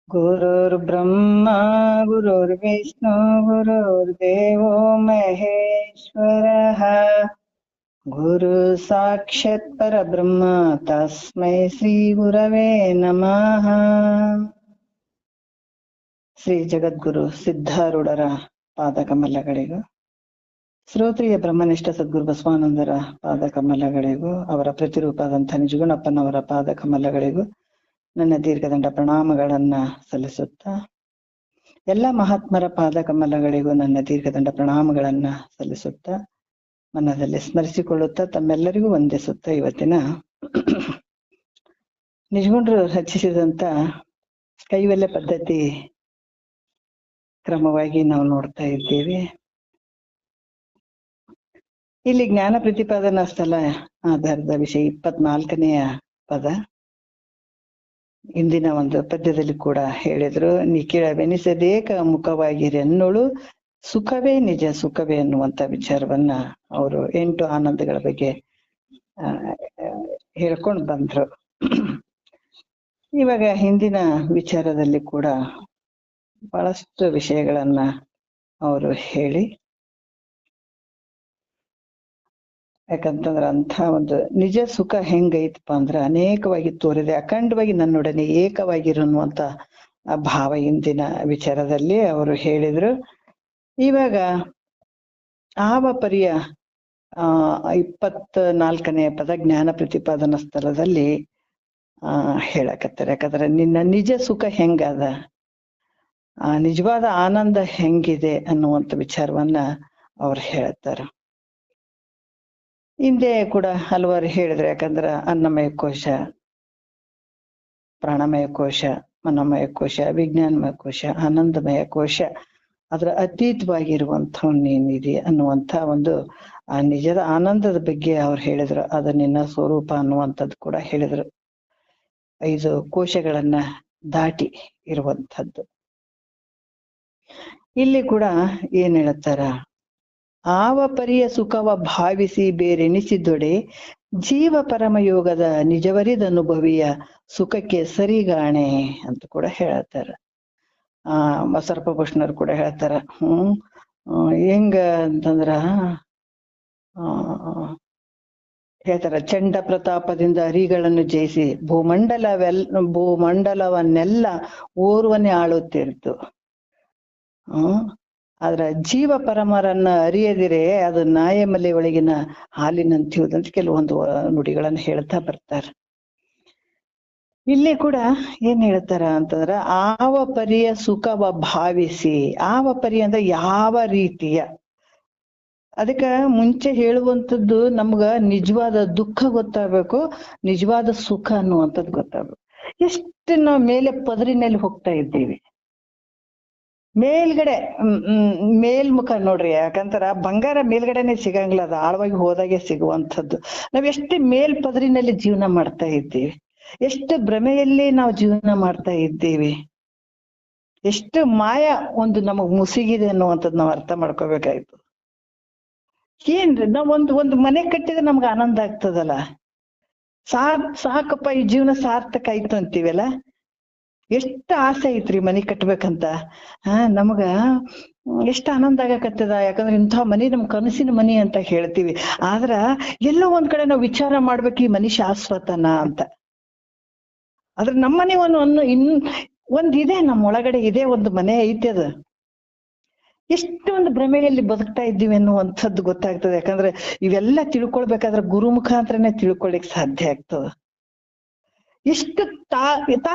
गुरुर्ब्रह्मा गुरुर्विष्णु गुरुर्देवो महेश्वरः गुरु साक्षात् परब्रह्म तस्मै ಶ್ರೀ ಗುರವೇ ನಮಃ. ಶ್ರೀ ಜಗದ್ಗುರು ಸಿದ್ಧಾರೂಢರ ಪಾದಕಮಲಗಳಿಗೂ, ಶ್ರೋತ್ರಿಯ ಬ್ರಹ್ಮನಿಷ್ಠ ಸದ್ಗುರು ಬಸವಾನಂದರ ಪಾದಕಮಲಗಳಿಗೂ, ಅವರ ಪ್ರತಿರೂಪದಂಥ ನಿಜಗುಣಪ್ಪನವರ ಪಾದಕಮಲಗಳಿಗೂ ನನ್ನ ದೀರ್ಘದಂಡ ಪ್ರಣಾಮಗಳನ್ನ ಸಲ್ಲಿಸುತ್ತಾ, ಎಲ್ಲ ಮಹಾತ್ಮರ ಪಾದಕಮಲಗಳಿಗೂ ನನ್ನ ದೀರ್ಘದಂಡ ಪ್ರಣಾಮಗಳನ್ನ ಸಲ್ಲಿಸುತ್ತಾ, ಮನದಲ್ಲಿ ಸ್ಮರಿಸಿಕೊಳ್ಳುತ್ತಾ, ತಮ್ಮೆಲ್ಲರಿಗೂ ವಂದಿಸುತ್ತಾ, ಇವತ್ತಿನ ನಿಜಗುಣರು ರಚಿಸಿದಂತ ಕೈವಲ್ಯ ಪದ್ಧತಿ ಕ್ರಮವಾಗಿ ನಾವು ನೋಡ್ತಾ ಇದ್ದೇವೆ. ಇಲ್ಲಿ ಜ್ಞಾನ ಪ್ರತಿಪಾದನಾ ಸ್ಥಳ ಆಧಾರದ ವಿಷಯ 24ನೆಯ ಪದ. ಇಂದಿನ ಒಂದು ಪದ್ಯದಲ್ಲಿ ಕೂಡ ಹೇಳಿದ್ರು, ನಿಖಿಳವೆನಿಸದೇಕ ಮುಖವಾಗಿರೆನ್ನೋಳು ಸುಖವೇ ನಿಜ ಸುಖವೇ ಅನ್ನುವಂತ ವಿಚಾರವನ್ನ ಅವರು 8 ಆನಂದಗಳ ಬಗ್ಗೆ ಹೇಳ್ಕೊಂಡು ಬಂದ್ರು. ಇವಾಗ ಹಿಂದಿನ ವಿಚಾರದಲ್ಲಿ ಕೂಡ ಬಹಳಷ್ಟು ವಿಷಯಗಳನ್ನ ಅವರು ಹೇಳಿ, ಯಾಕಂತಂದ್ರ ಅಂಥ ಒಂದು ನಿಜ ಸುಖ ಹೆಂಗೈತಪ್ಪ ಅಂದ್ರ ಅನೇಕವಾಗಿ ತೋರಿದೆ, ಅಖಂಡವಾಗಿ ನನ್ನೊಡನೆ ಏಕವಾಗಿರುವಂತ ಭಾವ ಇಂದಿನ ವಿಚಾರದಲ್ಲಿ ಅವರು ಹೇಳಿದ್ರು. ಇವಾಗ ಆವ ಪರಿಯ 24ನೆಯ ಪದ ಜ್ಞಾನ ಪ್ರತಿಪಾದನಾ ಸ್ಥಳದಲ್ಲಿ ಹೇಳಕತ್ತಾರೆ. ಯಾಕಂದ್ರೆ ನಿನ್ನ ನಿಜ ಸುಖ ಹೆಂಗದ, ನಿಜವಾದ ಆನಂದ ಹೆಂಗಿದೆ ಅನ್ನುವಂಥ ವಿಚಾರವನ್ನ ಅವ್ರು ಹೇಳ್ತಾರ. ಹಿಂದೆ ಕೂಡ ಹಲವಾರು ಹೇಳಿದ್ರು. ಯಾಕಂದ್ರ ಅನ್ನಮಯ ಕೋಶ, ಪ್ರಾಣಮಯ ಕೋಶ, ಮನೋಮಯ ಕೋಶ, ವಿಜ್ಞಾನಮಯ ಕೋಶ, ಆನಂದಮಯ ಕೋಶ, ಅದರ ಅತೀತವಾಗಿರುವಂಥ ನೀನಿದೆ ಅನ್ನುವಂಥ ಒಂದು ಆ ನಿಜದ ಆನಂದದ ಬಗ್ಗೆ ಅವ್ರು ಹೇಳಿದ್ರು. ಅದು ನಿನ್ನ ಸ್ವರೂಪ ಅನ್ನುವಂಥದ್ದು ಕೂಡ ಹೇಳಿದ್ರು. 5 ಕೋಶಗಳನ್ನ ದಾಟಿ ಇರುವಂಥದ್ದು. ಇಲ್ಲಿ ಕೂಡ ಏನ್ ಹೇಳ್ತಾರ, ಆವ ಪರಿಯ ಸುಖವ ಭಾವಿಸಿ ಬೇರೆನಿಸಿದೊಡೆ ಜೀವ ಪರಮಯೋಗದ ನಿಜವರಿದನುಭವಿಯ ಸುಖಕ್ಕೆ ಸರಿಗಾಣೆ ಅಂತ ಕೂಡ ಹೇಳ್ತಾರ. ಬಸವಪ್ಪ ಕೂಡ ಹೇಳ್ತಾರ. ಹೆಂಗ ಅಂತಂದ್ರ ಹೇಳ್ತಾರ, ಚಂಡ ಪ್ರತಾಪದಿಂದ ಅರಿಗಳನ್ನು ಜಯಿಸಿ ಭೂಮಂಡಲವನ್ನೆಲ್ಲ ಓರ್ವನೆ ಆಳುತ್ತಿರ್ತು. ಆದ್ರ ಜೀವ ಪರಮರನ್ನ ಅರಿಯದಿರೆ ಅದು ನಾಯಮಲೆ ಒಳಗಿನ ಹಾಲಿನಂತಿಯುವುದಂತ ಕೆಲವೊಂದು ನುಡಿಗಳನ್ನ ಹೇಳ್ತಾ ಬರ್ತಾರ. ಇಲ್ಲಿ ಕೂಡ ಏನ್ ಹೇಳ್ತಾರ ಅಂತಂದ್ರ, ಆವ ಪರಿಯ ಸುಖವ ಭಾವಿಸಿ. ಆವ ಪರಿ ಅಂದ್ರೆ ಯಾವ ರೀತಿಯ, ಅದಕ್ಕ ಮುಂಚೆ ಹೇಳುವಂಥದ್ದು ನಮ್ಗ ನಿಜವಾದ ದುಃಖ ಗೊತ್ತಾಗ್ಬೇಕು, ನಿಜವಾದ ಸುಖ ಅನ್ನುವಂಥದ್ದು ಗೊತ್ತಾಗ್ಬೇಕು. ಎಷ್ಟು ನಾವು ಮೇಲೆ ಪದರಿನಲ್ಲಿ ಹೋಗ್ತಾ ಇದ್ದೀವಿ, ಮೇಲ್ಗಡೆ ಮೇಲ್ಮುಖ ನೋಡ್ರಿ. ಯಾಕಂತಾರ ಬಂಗಾರ ಮೇಲ್ಗಡೆನೆ ಸಿಗಂಗಿಲ್ಲ, ಅದು ಆಳವಾಗಿ ಹೋದಾಗೆ ಸಿಗುವಂಥದ್ದು. ನಾವ್ ಎಷ್ಟು ಮೇಲ್ಪದರಿನಲ್ಲಿ ಜೀವನ ಮಾಡ್ತಾ ಇದ್ದೀವಿ, ಎಷ್ಟು ಭ್ರಮೆಯಲ್ಲಿ ನಾವು ಜೀವನ ಮಾಡ್ತಾ ಇದ್ದೀವಿ, ಎಷ್ಟು ಮಾಯ ಒಂದು ನಮಗ್ ಮುಸುಗಿದೆ ಅನ್ನುವಂಥದ್ದು ನಾವು ಅರ್ಥ ಮಾಡ್ಕೋಬೇಕಾಯ್ತು. ಏನ್ರಿ ನಾವ್ ಒಂದು ಮನೆ ಕಟ್ಟಿದ್ರೆ ನಮ್ಗೆ ಆನಂದ ಆಗ್ತದಲ್ಲ, ಸಾಕಪ್ಪ ಈ ಜೀವನ ಸಾರ್ಥಕ ಆಯ್ತು ಅಂತೀವಲ್ಲ. ಎಷ್ಟು ಆಸೆ ಐತ್ರಿ ಮನೆ ಕಟ್ಬೇಕಂತ, ನಮಗ ಎಷ್ಟು ಆನಂದ ಆಗಕತ್ತದ. ಯಾಕಂದ್ರೆ ಇಂಥ ಮನಿ ನಮ್ ಕನಸಿನ ಮನಿ ಅಂತ ಹೇಳ್ತೀವಿ. ಆದ್ರ ಎಲ್ಲೋ ಒಂದ್ ಕಡೆ ನಾವು ವಿಚಾರ ಮಾಡ್ಬೇಕು, ಈ ಮನಿ ಶಾಶ್ವತನ ಅಂತ. ಆದ್ರೆ ನಮ್ಮನೆ ಒಂದಿದೆ, ನಮ್ಮ ಒಳಗಡೆ ಇದೆ, ಒಂದು ಮನೆ ಐತೆ. ಅದು ಎಷ್ಟು ಒಂದು ಭ್ರಮೆಯಲ್ಲಿ ಬದುಕ್ತಾ ಇದ್ದೀವಿ ಅನ್ನುವಂಥದ್ದು ಗೊತ್ತಾಗ್ತದೆ. ಯಾಕಂದ್ರೆ ಇವೆಲ್ಲ ತಿಳ್ಕೊಳ್ಬೇಕಾದ್ರೆ ಗುರು ಮುಖಾಂತರನೇ ತಿಳ್ಕೊಳಿಕ್ ಸಾಧ್ಯ ಆಗ್ತದ. ಎಷ್ಟು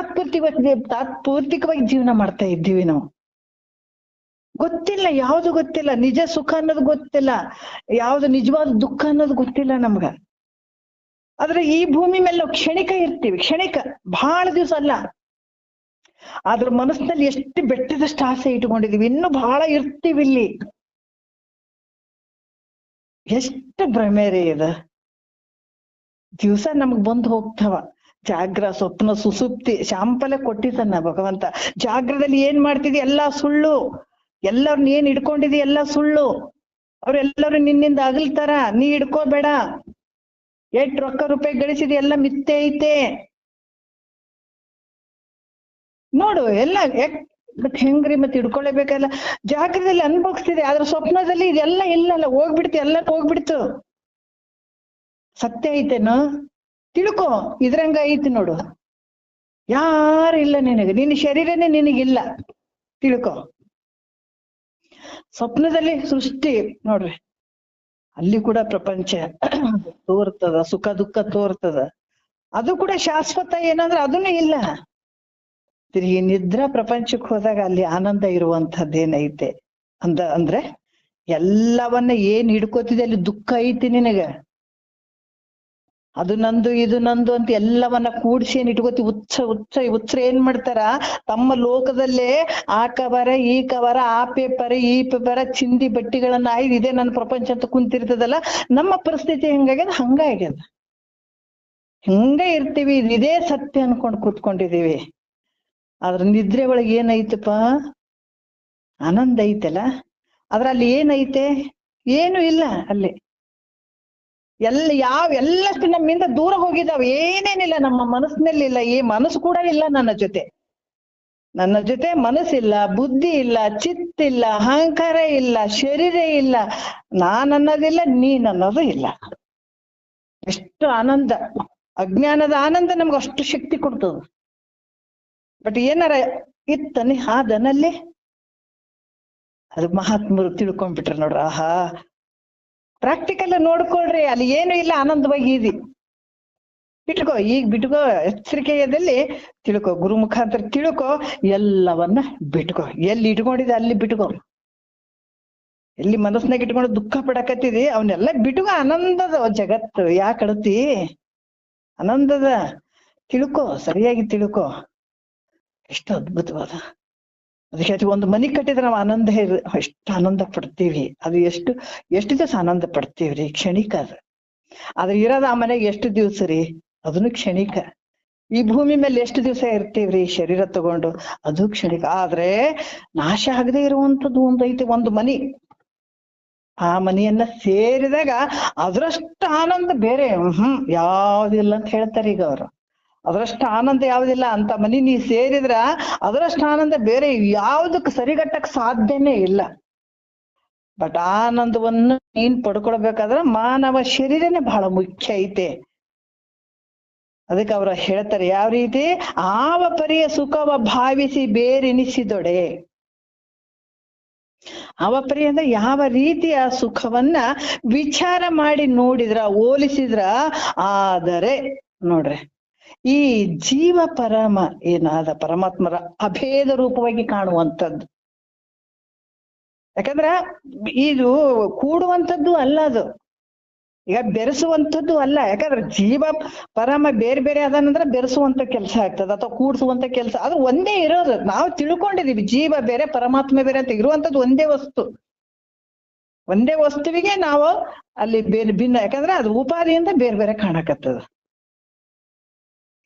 ತಾತ್ಪೂರ್ತಿಕವಾಗಿ ಜೀವನ ಮಾಡ್ತಾ ಇದ್ದೀವಿ ನಾವು. ಗೊತ್ತಿಲ್ಲ, ಯಾವ್ದು ಗೊತ್ತಿಲ್ಲ, ನಿಜ ಸುಖ ಅನ್ನೋದು ಗೊತ್ತಿಲ್ಲ, ಯಾವ್ದು ನಿಜವಾದ ದುಃಖ ಅನ್ನೋದು ಗೊತ್ತಿಲ್ಲ ನಮ್ಗ. ಆದ್ರೆ ಈ ಭೂಮಿ ಮೇಲೆ ನಾವು ಕ್ಷಣಿಕ ಇರ್ತೀವಿ, ಕ್ಷಣಿಕ, ಬಹಳ ದಿವಸ ಅಲ್ಲ. ಆದ್ರ ಮನಸ್ಸಿನಲ್ಲಿ ಎಷ್ಟು ಬೆಟ್ಟದಷ್ಟು ಆಸೆ ಇಟ್ಕೊಂಡಿದೀವಿ, ಇನ್ನು ಬಹಳ ಇರ್ತೀವಿ ಇಲ್ಲಿ. ಎಷ್ಟು ಭ್ರಮೇರಿ ಇದೆ. ದಿವ್ಸ ನಮಗ್ ಬಂದು ಹೋಗ್ತಾವ. ಜಾಗ್ರ, ಸ್ವಪ್ನ, ಸುಸುಪ್ತಿ ಶಾಂಪಲೆ ಕೊಟ್ಟಿದ್ದಾನ ಭಗವಂತ. ಜಾಗ್ರದಲ್ಲಿ ಏನ್ ಮಾಡ್ತಿದಿ ಎಲ್ಲಾ ಸುಳ್ಳು, ಎಲ್ಲರನ್ನ ಏನ್ ಹಿಡ್ಕೊಂಡಿದಿ ಎಲ್ಲಾ ಸುಳ್ಳು. ಅವ್ರೆಲ್ಲರೂ ನಿನ್ನಿಂದ ಅಗಲ್ತಾರ, ನೀ ಹಿಡ್ಕೋಬೇಡ. ಎಷ್ಟ್ ರೊಕ್ಕ ರೂಪಾಯಿ ಗಳಿಸಿದಿ ಎಲ್ಲ ಮಿಥ್ಯೆ ಐತೆ. ನೋಡು ಎಲ್ಲ ಮತ್ ಹೆಂಗ್ರಿ ಮತ್ತೆ ಹಿಡ್ಕೊಳ್ಳೇಬೇಕಲ್ಲ. ಜಾಗೃತಿಯಲ್ಲಿ ಅನ್ಭವಿಸ್ತಿದೆ, ಆದ್ರೆ ಸ್ವಪ್ನದಲ್ಲಿ ಇದೆಲ್ಲ ಇಲ್ಲಲ್ಲ, ಹೋಗ್ಬಿಡ್ತು, ಎಲ್ಲ ಹೋಗ್ಬಿಡ್ತು. ಸತ್ಯ ಐತೇನು ತಿಳ್ಕೊ, ಇದ್ರಂಗ ಐತಿ ನೋಡು. ಯಾರಿಲ್ಲ ನಿನಗೆ, ನಿನ್ನ ಶರೀರನೇ ನಿನಗಿಲ್ಲ, ತಿಳ್ಕೊ. ಸ್ವಪ್ನದಲ್ಲಿ ಸೃಷ್ಟಿ ನೋಡ್ರಿ, ಅಲ್ಲಿ ಕೂಡ ಪ್ರಪಂಚ ತೋರ್ತದ, ಸುಖ ದುಃಖ ತೋರ್ತದ. ಅದು ಕೂಡ ಶಾಶ್ವತ ಏನಂದ್ರೆ ಅದನ್ನೂ ಇಲ್ಲ. ತಿರುಗಿ ನಿದ್ರಾ ಪ್ರಪಂಚಕ್ಕೆ ಹೋದಾಗ ಅಲ್ಲಿ ಆನಂದ ಇರುವಂತದ್ದೇನೈತೆ ಅಂದ್ರೆ ಎಲ್ಲವನ್ನ ಏನ್ ಹಿಡ್ಕೋತಿದೆ ಅಲ್ಲಿ ದುಃಖ ಐತಿ ನಿನಗ. ಅದು ನಂದು ಇದು ನಂದು ಅಂತ ಎಲ್ಲವನ್ನ ಕೂಡ್ಸಿ ಏನ್ ಇಟ್ಕೋತಿ. ಹುಚ್ಚ ಏನ್ ಮಾಡ್ತಾರ, ತಮ್ಮ ಲೋಕದಲ್ಲೇ ಆ ಕವರ ಈ ಕವರ, ಆ ಪೇಪರ್ ಈ ಪೇಪರ್, ಚಿಂದಿ ಬಟ್ಟಿಗಳನ್ನ ಆಯ್ದು ಇದೇ ನನ್ನ ಪ್ರಪಂಚ ಅಂತ ಕುಂತಿರ್ತದಲ್ಲ. ನಮ್ಮ ಪರಿಸ್ಥಿತಿ ಹೆಂಗಾಗ್ಯದ ಹಂಗಾಗ್ಯದ. ಹಿಂಗ ಇರ್ತೀವಿ, ಇದೇ ಸತ್ಯ ಅನ್ಕೊಂಡ್ ಕೂತ್ಕೊಂಡಿದೀವಿ. ಆದ್ರ ನಿದ್ರೆ ಒಳಗೆ ಏನೈತಪ್ಪ, ಆನಂದ ಐತಲ್ಲ. ಅದ್ರಲ್ಲಿ ಏನೈತೆ, ಏನು ಇಲ್ಲ ಅಲ್ಲಿ. ಎಲ್ಲಷ್ಟು ನಮ್ಮಿಂದ ದೂರ ಹೋಗಿದಾವ, ಏನೇನಿಲ್ಲ ನಮ್ಮ ಮನಸ್ಸಿನಲ್ಲಿಲ್ಲ. ಈ ಮನಸ್ಸು ಕೂಡ ಇಲ್ಲ ನನ್ನ ಜೊತೆ ಮನಸ್ಸಿಲ್ಲ, ಬುದ್ಧಿ ಇಲ್ಲ, ಚಿತ್ತಿಲ್ಲ, ಅಹಂಕಾರ ಇಲ್ಲ, ಶರೀರ ಇಲ್ಲ, ನಾನನ್ನೋದಿಲ್ಲ, ನೀನನ್ನೋದು ಇಲ್ಲ. ಎಷ್ಟು ಆನಂದ. ಅಜ್ಞಾನದ ಆನಂದ ನಮ್ಗೆ ಅಷ್ಟು ಶಕ್ತಿ ಕೊಡ್ತದ. ಬಟ್ ಏನಾರ ಇತ್ತನೆ ಆದನಲ್ಲಿ ಅದು ಮಹಾತ್ಮರು ತಿಳ್ಕೊಂಡ್ಬಿಟ್ರ ನೋಡ್ರ. ಆಹಾ, ಪ್ರಾಕ್ಟಿಕಲ್ ನೋಡ್ಕೊಳ್ರಿ, ಅಲ್ಲಿ ಏನು ಇಲ್ಲ, ಆನಂದವಾಗಿ ಇದಿ. ಬಿಟ್ಕೋ, ಈಗ ಬಿಟ್ಕೋ, ಎಚ್ಚರಿಕೆಯದಲ್ಲಿ ತಿಳ್ಕೊ, ಗುರು ಮುಖಾಂತರ ತಿಳ್ಕೊ, ಎಲ್ಲವನ್ನ ಬಿಟ್ಕೋ. ಎಲ್ಲಿ ಇಟ್ಕೊಂಡಿದೆ ಅಲ್ಲಿ ಬಿಟ್ಕೋ. ಎಲ್ಲಿ ಮನಸ್ನಾಗ ಇಟ್ಕೊಂಡು ದುಃಖ ಪಡಕತ್ತಿದಿ ಅವನ್ನೆಲ್ಲ ಬಿಟ್ಕೋ. ಆನಂದದ ಜಗತ್ತು, ಯಾಕೆ ಅಳತಿ, ಆನಂದದ. ತಿಳ್ಕೊ, ಸರಿಯಾಗಿ ತಿಳ್ಕೊ. ಎಷ್ಟು ಅದ್ಭುತವಾದ. ಅದಕ್ಕೆ ಒಂದು ಮನಿ ಕಟ್ಟಿದ್ರೆ ನಾವು ಆನಂದ ಎಷ್ಟು ಆನಂದ ಪಡ್ತೀವಿ. ಅದು ಎಷ್ಟು ದಿವಸ ಆನಂದ ಪಡ್ತೀವ್ರಿ, ಕ್ಷಣಿಕ ಅದು. ಆದ್ರೆ ಇರೋದ ಆ ಮನೆಗೆ ಎಷ್ಟು ದಿವ್ಸ ರೀ, ಅದನ್ನು ಕ್ಷಣಿಕ. ಈ ಭೂಮಿ ಮೇಲೆ ಎಷ್ಟು ದಿವಸ ಇರ್ತೀವ್ರಿ ಶರೀರ ತಗೊಂಡು, ಅದು ಕ್ಷಣಿಕ. ಆದ್ರೆ ನಾಶ ಆಗದೆ ಇರುವಂತದ್ದು ಒಂದೈತಿ, ಒಂದು ಮನಿ. ಆ ಮನಿಯನ್ನ ಸೇರಿದಾಗ ಅದ್ರಷ್ಟು ಆನಂದ ಬೇರೆ ಯಾವ್ದಿಲ್ಲ ಅಂತ ಹೇಳ್ತಾರೆ ಈಗ ಅವರು. ಅದರಷ್ಟು ಆನಂದ ಯಾವ್ದಿಲ್ಲ ಅಂತ ಮನಿ ನೀ ಸೇರಿದ್ರ ಅದರಷ್ಟು ಆನಂದ ಬೇರೆ ಯಾವ್ದಕ್ ಸರಿಗಟ್ಟಕ್ ಸಾಧ್ಯನೇ ಇಲ್ಲ. ಬಟ್ ಆನಂದವನ್ನು ನೀನ್ ಪಡ್ಕೊಳ್ಬೇಕಾದ್ರ ಮಾನವ ಶರೀರನೇ ಬಹಳ ಮುಖ್ಯ ಐತೆ. ಅದಕ್ಕೆ ಅವ್ರ ಹೇಳ್ತಾರೆ ಯಾವ ರೀತಿ, ಆವ ಪರಿಯ ಸುಖವ ಭಾವಿಸಿ ಬೇರೆನಿಸಿದೊಡೆ. ಆವ ಪರಿ ಅಂದ್ರೆ ಯಾವ ರೀತಿಯ ಸುಖವನ್ನ ವಿಚಾರ ಮಾಡಿ ನೋಡಿದ್ರ, ಹೋಲಿಸಿದ್ರ, ಆದರೆ ನೋಡ್ರಿ ಈ ಜೀವ ಪರಮ ಏನಾದ ಪರಮಾತ್ಮರ ಅಭೇದ ರೂಪವಾಗಿ ಕಾಣುವಂಥದ್ದು. ಯಾಕಂದ್ರ ಇದು ಕೂಡುವಂಥದ್ದು ಅಲ್ಲ, ಅದು ಈಗ ಬೆರೆಸುವಂಥದ್ದು ಅಲ್ಲ. ಯಾಕಂದ್ರೆ ಜೀವ ಪರಮ ಬೇರೆ ಬೇರೆ ಅದಾನಂದ್ರೆ ಬೆರೆಸುವಂತ ಕೆಲಸ ಆಗ್ತದ ಅಥವಾ ಕೂಡ್ಸುವಂತ ಕೆಲಸ, ಅದು ಒಂದೇ ಇರೋದು. ನಾವು ತಿಳ್ಕೊಂಡಿದೀವಿ ಜೀವ ಬೇರೆ ಪರಮಾತ್ಮ ಬೇರೆ ಅಂತ. ಇರುವಂತದ್ದು ಒಂದೇ ವಸ್ತು, ಒಂದೇ ವಸ್ತುವಿಗೆ ನಾವು ಅಲ್ಲಿ ಬೇರೆ ಭಿನ್ನ. ಯಾಕಂದ್ರೆ ಅದು ಉಪಾಧಿಯಿಂದ ಬೇರೆ ಬೇರೆ ಕಾಣಕತ್ತದ.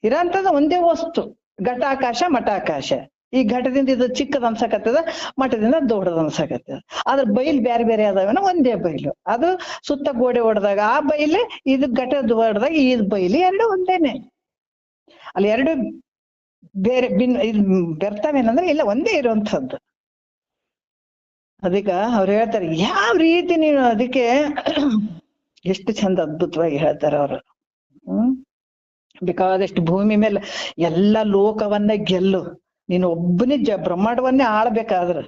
ಇರೋಂಥದ್ದು ಒಂದೇ ವಸ್ತು, ಘಟಾಕಾಶ ಮಠಾಕಾಶ. ಈ ಘಟದಿಂದ ಇದು ಚಿಕ್ಕದ ಅನ್ಸಕತ್ತದ, ಮಠದಿಂದ ದೊಡ್ಡದ ಅನ್ಸಕತ್ತದ. ಆದ್ರ ಬೈಲ್ ಬೇರೆ ಬೇರೆ ಅದಾವೇನೋ, ಒಂದೇ ಬೈಲು. ಅದು ಸುತ್ತ ಗೋಡೆ ಹೊಡೆದಾಗ ಆ ಬೈಲೆ, ಇದು ಘಟದ ಹೊಡೆದಾಗ ಈ ಬೈಲಿ, ಎರಡು ಒಂದೇನೆ. ಅಲ್ಲಿ ಎರಡು ಬೇರೆ ಭಿನ್ನ ಇದು ಬೆರ್ತಾವೇನಂದ್ರೆ ಇಲ್ಲ, ಒಂದೇ ಇರುವಂತದ್ದು. ಅದಕ್ಕ ಅವ್ರು ಹೇಳ್ತಾರೆ ಯಾವ ರೀತಿ ನೀನು, ಅದಕ್ಕೆ ಎಷ್ಟು ಚಂದ ಅದ್ಭುತವಾಗಿ ಹೇಳ್ತಾರೆ ಅವರು. ಬೇಕಾದಷ್ಟು ಭೂಮಿ ಮೇಲೆ ಎಲ್ಲ ಲೋಕವನ್ನ ಗೆಲ್ಲು, ನೀನು ಒಬ್ಬನೇ ಬ್ರಹ್ಮಾಂಡವನ್ನೇ ಆಳ್ಬೇಕಾದ್ರ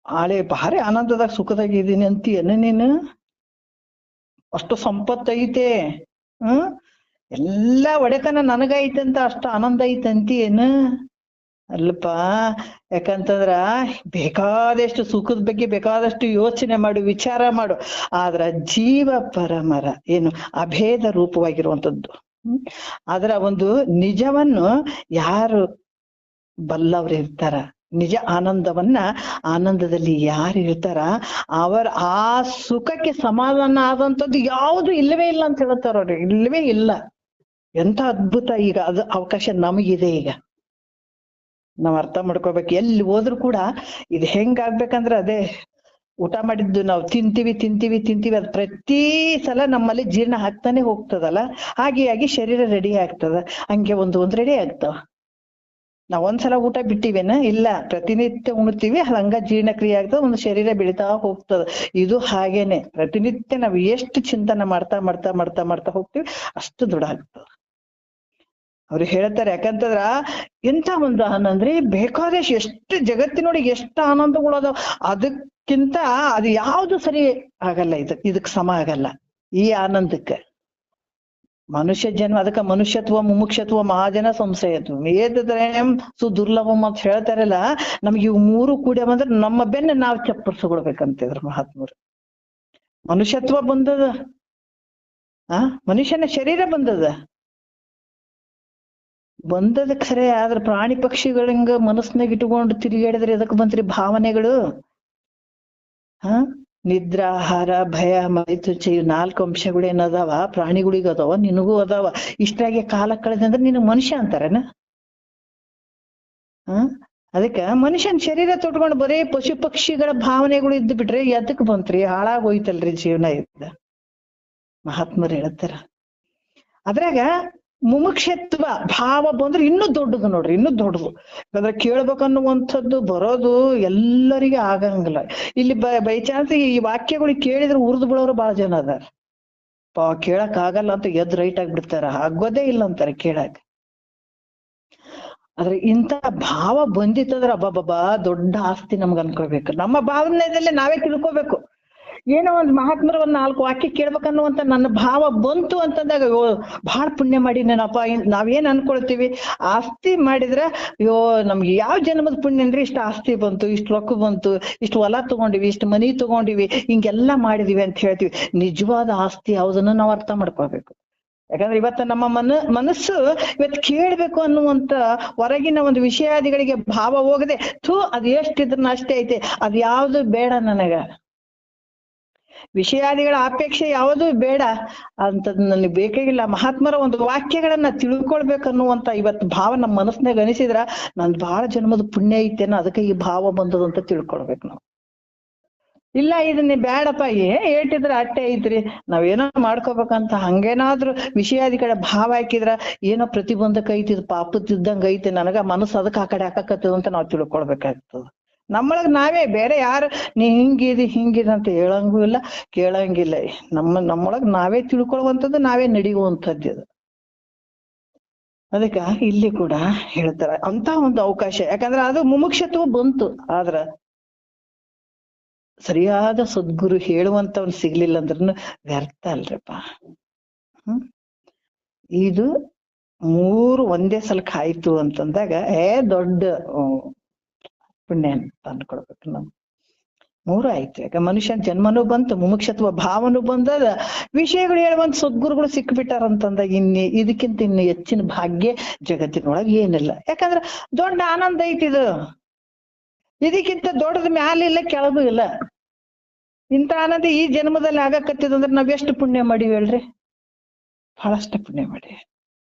ಆಳೆ ಭಾರಿ ಆನಂದದಾಗ ಸುಖದಾಗ ಇದೀನಿ ಅಂತೀಯನ ನೀನು. ಅಷ್ಟು ಸಂಪತ್ತು ಐತೆ, ಎಲ್ಲ ಒಡೆತನ ನನಗೈತೆ ಅಂತ ಅಷ್ಟು ಆನಂದ ಐತೆ ಅಂತೀಯೇನು? ಅಲ್ಲಪ್ಪ. ಯಾಕಂತಂದ್ರ ಬೇಕಾದಷ್ಟು ಸುಖದ ಬಗ್ಗೆ ಬೇಕಾದಷ್ಟು ಯೋಚನೆ ಮಾಡು, ವಿಚಾರ ಮಾಡು. ಆದ್ರ ಜೀವ ಪರಮರ ಏನು ಅಭೇದ ರೂಪವಾಗಿರುವಂಥದ್ದು, ಅದರ ಒಂದು ನಿಜವನ್ನು ಯಾರು ಬಲ್ಲವ್ರು ಇರ್ತಾರ, ನಿಜ ಆನಂದವನ್ನ, ಆನಂದದಲ್ಲಿ ಯಾರು ಇರ್ತಾರ ಅವರ ಆ ಸುಖಕ್ಕೆ ಸಮಾಧಾನ ಆದಂಥದ್ದು ಯಾವುದು ಇಲ್ಲವೇ ಇಲ್ಲ ಅಂತ ಹೇಳ್ತಾರ ಅವ್ರು. ಇಲ್ಲವೇ ಇಲ್ಲ. ಎಂತ ಅದ್ಭುತ. ಈಗ ಅದು ಅವಕಾಶ ನಮಗಿದೆ. ಈಗ ನಾವ್ ಅರ್ಥ ಮಾಡ್ಕೋಬೇಕು. ಎಲ್ಲಿ ಹೋದ್ರು ಕೂಡ ಇದು ಹೆಂಗಾಗ್ಬೇಕಂದ್ರೆ, ಅದೇ ಊಟ ಮಾಡಿದ್ದು ನಾವು ತಿಂತೀವಿ ಅದು ಪ್ರತಿ ಸಲ ನಮ್ಮಲ್ಲಿ ಜೀರ್ಣ ಆಗ್ತಾನೆ ಹೋಗ್ತದಲ್ಲ, ಹಾಗೆ ಶರೀರ ರೆಡಿ ಆಗ್ತದ. ಹಂಗೆ ಒಂದ್ ರೆಡಿ ಆಗ್ತಾವ. ನಾವ್ ಒಂದ್ಸಲ ಊಟ ಬಿಟ್ಟಿವೇನ? ಇಲ್ಲ, ಪ್ರತಿನಿತ್ಯ ಉಣ್ತೀವಿ, ಹಂಗ ಜೀರ್ಣಕ್ರಿಯೆ ಆಗ್ತದ, ಒಂದು ಶರೀರ ಬೆಳಿತಾ ಹೋಗ್ತದ. ಇದು ಹಾಗೇನೆ, ಪ್ರತಿನಿತ್ಯ ನಾವ್ ಎಷ್ಟು ಚಿಂತನೆ ಮಾಡ್ತಾ ಮಾಡ್ತಾ ಮಾಡ್ತಾ ಮಾಡ್ತಾ ಹೋಗ್ತೀವಿ ಅಷ್ಟು ದೃಢ ಆಗ್ತದ. ಅವ್ರು ಹೇಳ್ತಾರೆ, ಯಾಕಂತಂದ್ರ ಎಂತ ಒಂದು ಆನಂದ್ರಿ, ಬೇಕಾದಷ್ಟು ಎಷ್ಟು ಜಗತ್ತಿನೊಳಗೆ ಎಷ್ಟು ಆನಂದಗಳು ಅದಾವ, ಅದಕ್ಕಿಂತ ಅದು ಯಾವ್ದು ಸರಿ ಆಗಲ್ಲ, ಇದಕ್ ಸಮ ಆಗಲ್ಲ ಈ ಆನಂದಕ್ಕೆ. ಮನುಷ್ಯ ಜನ್ಮ, ಅದಕ್ಕ ಮನುಷ್ಯತ್ವ ಮುಮುಕ್ಷತ್ವ ಮಹಾಜನ ಸಂಶಯತ್ವ ಏತದ್ರಯಂ ಸುದುರ್ಲಭಂ ಅಂತ ಹೇಳ್ತಾರಲ್ಲ. ನಮ್ಗೆ ಇವು ಮೂರು ಕೂಡಿ ಬಂದ್ರೆ ನಮ್ಮ ಬೆನ್ನ ನಾವ್ ಚಪ್ಪರ್ಸ್ಕೊಳ್ಬೇಕಂತಿದ್ರು ಮಹಾತ್ಮರು. ಮನುಷ್ಯತ್ವ ಬಂದದ, ಮನುಷ್ಯನ ಶರೀರ ಬಂದದ ಖರೆ. ಆದ್ರ ಪ್ರಾಣಿ ಪಕ್ಷಿಗಳಿಂಗ ಮನಸ್ನಾಗ ಇಟ್ಕೊಂಡು ತಿರುಗಾಡಿದ್ರೆ ಎದಕ್ ಬಂತ್ರಿ ಭಾವನೆಗಳು? ನಿದ್ರಾ, ಆಹಾರ, ಭಯ, ಮೈಥುಚ, ಇವ್ 4 ಅಂಶಗಳು ಏನದಾವ ಪ್ರಾಣಿಗಳಿಗ ಅದಾವ, ನಿನಗೂ ಅದಾವ. ಇಷ್ಟಾಗಿ ಕಾಲ ಕಳೆದ ಅಂದ್ರೆ ನಿನಗ್ ಮನುಷ್ಯ ಅಂತಾರೇನ? ಅದಕ್ಕ ಮನುಷ್ಯನ್ ಶರೀರ ತೊಟ್ಕೊಂಡು ಬರೀ ಪಶು ಪಕ್ಷಿಗಳ ಭಾವನೆಗಳು ಇದ್ದು ಬಿಟ್ರೆ ಎದಕ್ ಬಂತ್ರಿ? ಹಾಳಾಗೋಯ್ತಲ್ರಿ ಜೀವನ ಇದ್ದ. ಮಹಾತ್ಮರು ಹೇಳ್ತಾರ ಅದ್ರಾಗ ಮುಮುಕ್ಷತ್ವ ಭಾವ ಬಂದ್ರೆ ಇನ್ನೂ ದೊಡ್ಡದು ನೋಡ್ರಿ, ಇನ್ನೂ ದೊಡ್ಡದು. ಯಾಕಂದ್ರೆ ಕೇಳ್ಬೇಕನ್ನುವಂಥದ್ದು ಬರೋದು ಎಲ್ಲರಿಗೆ ಆಗಂಗಿಲ್ಲ. ಇಲ್ಲಿ ಬೈ ಚಾನ್ಸ್ ಈ ವಾಕ್ಯಗಳು ಕೇಳಿದ್ರೆ ಉರ್ದು ಬಿಡೋರು ಬಹಳ ಜನ ಅದಾರ. ಕೇಳಕ್ ಆಗಲ್ಲ ಅಂತ ಎದ್ ರೈಟ್ ಆಗ್ಬಿಡ್ತಾರ, ಆಗೋದೇ ಇಲ್ಲ ಅಂತಾರೆ ಕೇಳಕ್. ಆದ್ರೆ ಇಂಥ ಭಾವ ಬಂದಿತ್ತಂದ್ರ ಅಬ್ಬಬ್ಬಾ ದೊಡ್ಡ ಆಸ್ತಿ ನಮ್ಗೆ ಅನ್ಕೋಬೇಕು. ನಮ್ಮ ಭಾವನೆಯಲ್ಲೇ ನಾವೇ ತಿಳ್ಕೋಬೇಕು. ಏನೋ ಒಂದ್ ಮಹಾತ್ಮರ ಒಂದ್ 4 ವಾಕ್ಯ ಕೇಳ್ಬೇಕನ್ನುವಂತ ನನ್ನ ಭಾವ ಬಂತು ಅಂತಂದಾಗ ಬಹಳ ಪುಣ್ಯ ಮಾಡಿನೇನಪ್ಪ. ನಾವೇನ್ ಅನ್ಕೊಳ್ತೀವಿ, ಆಸ್ತಿ ಮಾಡಿದ್ರ ಅಯ್ಯೋ ನಮ್ಗೆ ಯಾವ ಜನ್ಮದ ಪುಣ್ಯನ್ರಿ, ಇಷ್ಟ ಆಸ್ತಿ ಬಂತು, ಇಷ್ಟು ರೊಕ್ಕ ಬಂತು, ಇಷ್ಟು ಹೊಲ ತಗೊಂಡಿವಿ, ಇಷ್ಟು ಮನಿ ತಗೊಂಡಿವಿ, ಹಿಂಗೆಲ್ಲಾ ಮಾಡಿದಿವಿ ಅಂತ ಹೇಳ್ತೀವಿ. ನಿಜವಾದ ಆಸ್ತಿ ಯಾವ್ದನ್ನ ನಾವ್ ಅರ್ಥ ಮಾಡ್ಕೋಬೇಕು. ಯಾಕಂದ್ರೆ ಇವತ್ತ ನಮ್ಮ ಮನಸ್ಸು ಇವತ್ತು ಕೇಳ್ಬೇಕು ಅನ್ನುವಂತ ಹೊರಗಿನ ಒಂದು ವಿಷಯಾದಿಗಳಿಗೆ ಭಾವ ಹೋಗದೆ, ಅದ್ ಎಷ್ಟಿದ್ರನ್ನ ಅಷ್ಟೇ ಐತೆ, ಅದ್ ಯಾವ್ದು ಬೇಡ ನನಗ, ವಿಷಯಾದಿಗಳ ಅಪೇಕ್ಷೆ ಯಾವುದೂ ಬೇಡ ಅಂತದ್ ನನಗೆ ಬೇಕಾಗಿಲ್ಲ. ಮಹಾತ್ಮರ ಒಂದು ವಾಕ್ಯಗಳನ್ನ ತಿಳ್ಕೊಳ್ಬೇಕನ್ನುವಂತ ಇವತ್ತು ಭಾವ ನಮ್ಮ ಮನಸ್ನಾಗ ಅನಿಸಿದ್ರ ನಂದ್ ಬಹಳ ಜನ್ಮದ ಪುಣ್ಯ ಐತೇನ, ಅದಕ್ಕೆ ಈ ಭಾವ ಬಂದದ ಅಂತ ತಿಳ್ಕೊಳ್ಬೇಕು ನಾವು. ಇಲ್ಲ ಇದನ್ನೇ ಬೇಡಪ್ಪ, ಏಟಿದ್ರ ಅಟ್ಟೆ ಐತ್ರಿ, ನಾವೇನೋ ಮಾಡ್ಕೋಬೇಕಂತ ಹಂಗೇನಾದ್ರು ವಿಷಯಾದಿಗಳ ಭಾವ ಹಾಕಿದ್ರ ಏನೋ ಪ್ರತಿಬಂಧಕ ಐತಿ, ಇದು ಪಾಪದಿದ್ದಂಗ ಐತಿ, ನನಗ ಮನಸ್ಸು ಅದಕ್ಕೆ ಆ ಕಡೆ ಹಾಕತ್ತದ ಅಂತ ನಾವ್ ತಿಳ್ಕೊಳ್ಬೇಕಾಗ್ತದ. ನಮ್ಮೊಳಗ್ ನಾವೇ, ಬೇರೆ ಯಾರು ನೀ ಹಿಂಗಿದ ಅಂತ ಹೇಳಂಗೂ ಇಲ್ಲ, ಕೇಳಂಗಿಲ್ಲ. ನಮ್ಮೊಳಗ್ ನಾವೇ ತಿಳ್ಕೊಳ್ಳುವಂಥದ್ದು, ನಾವೇ ನಡೆಯುವಂಥದ್ದು ಇದು. ಅದಕ್ಕ ಇಲ್ಲಿ ಕೂಡ ಹೇಳ್ತಾರ ಅಂತ ಒಂದು ಅವಕಾಶ. ಯಾಕಂದ್ರೆ ಅದು ಮುಮುಕ್ಷತ್ವ ಬಂತು, ಆದ್ರ ಸರಿಯಾದ ಸದ್ಗುರು ಹೇಳುವಂತವ್ನು ಸಿಗ್ಲಿಲ್ಲ ಅಂದ್ರೂ ವ್ಯರ್ಥ ಅಲ್ರಪ್ಪ. ಇದು 3 ಒಂದೇ ಸಲಕ್ ಆಯ್ತು ಅಂತಂದಾಗ ದೊಡ್ಡ ಪುಣ್ಯ ಅಂತ ಅನ್ಕೊಳ್ಬೇಕು ನಾವು. 3 ಆಯ್ತು. ಯಾಕ ಮನುಷ್ಯನ್ ಜನ್ಮನೂ ಬಂತು, ಮುಮುಕ್ಷತ್ವ ಭಾವನೂ ಬಂದದ, ವಿಷಯಗಳು ಹೇಳುವಂತ ಸದ್ಗುರುಗಳು ಸಿಕ್ಬಿಟ್ಟಾರಂತಂದಾಗ ಇದಕ್ಕಿಂತ ಇನ್ನು ಹೆಚ್ಚಿನ ಭಾಗ್ಯ ಜಗತ್ತಿನೊಳಗೆ ಏನಿಲ್ಲ. ಯಾಕಂದ್ರ ದೊಡ್ಡ ಆನಂದ ಐತಿದು, ಇದಕ್ಕಿಂತ ದೊಡ್ಡದ ಮ್ಯಾಲಿಲ್ಲ ಕೆಳಗೂ ಇಲ್ಲ. ಇಂಥ ಆನಂದ ಈ ಜನ್ಮದಲ್ಲಿ ಆಗಕತ್ತಿದಂದ್ರೆ ನಾವ್ ಎಷ್ಟು ಪುಣ್ಯ ಮಾಡಿವಿ ಹೇಳ್ರಿ, ಬಹಳಷ್ಟು ಪುಣ್ಯ ಮಾಡಿ.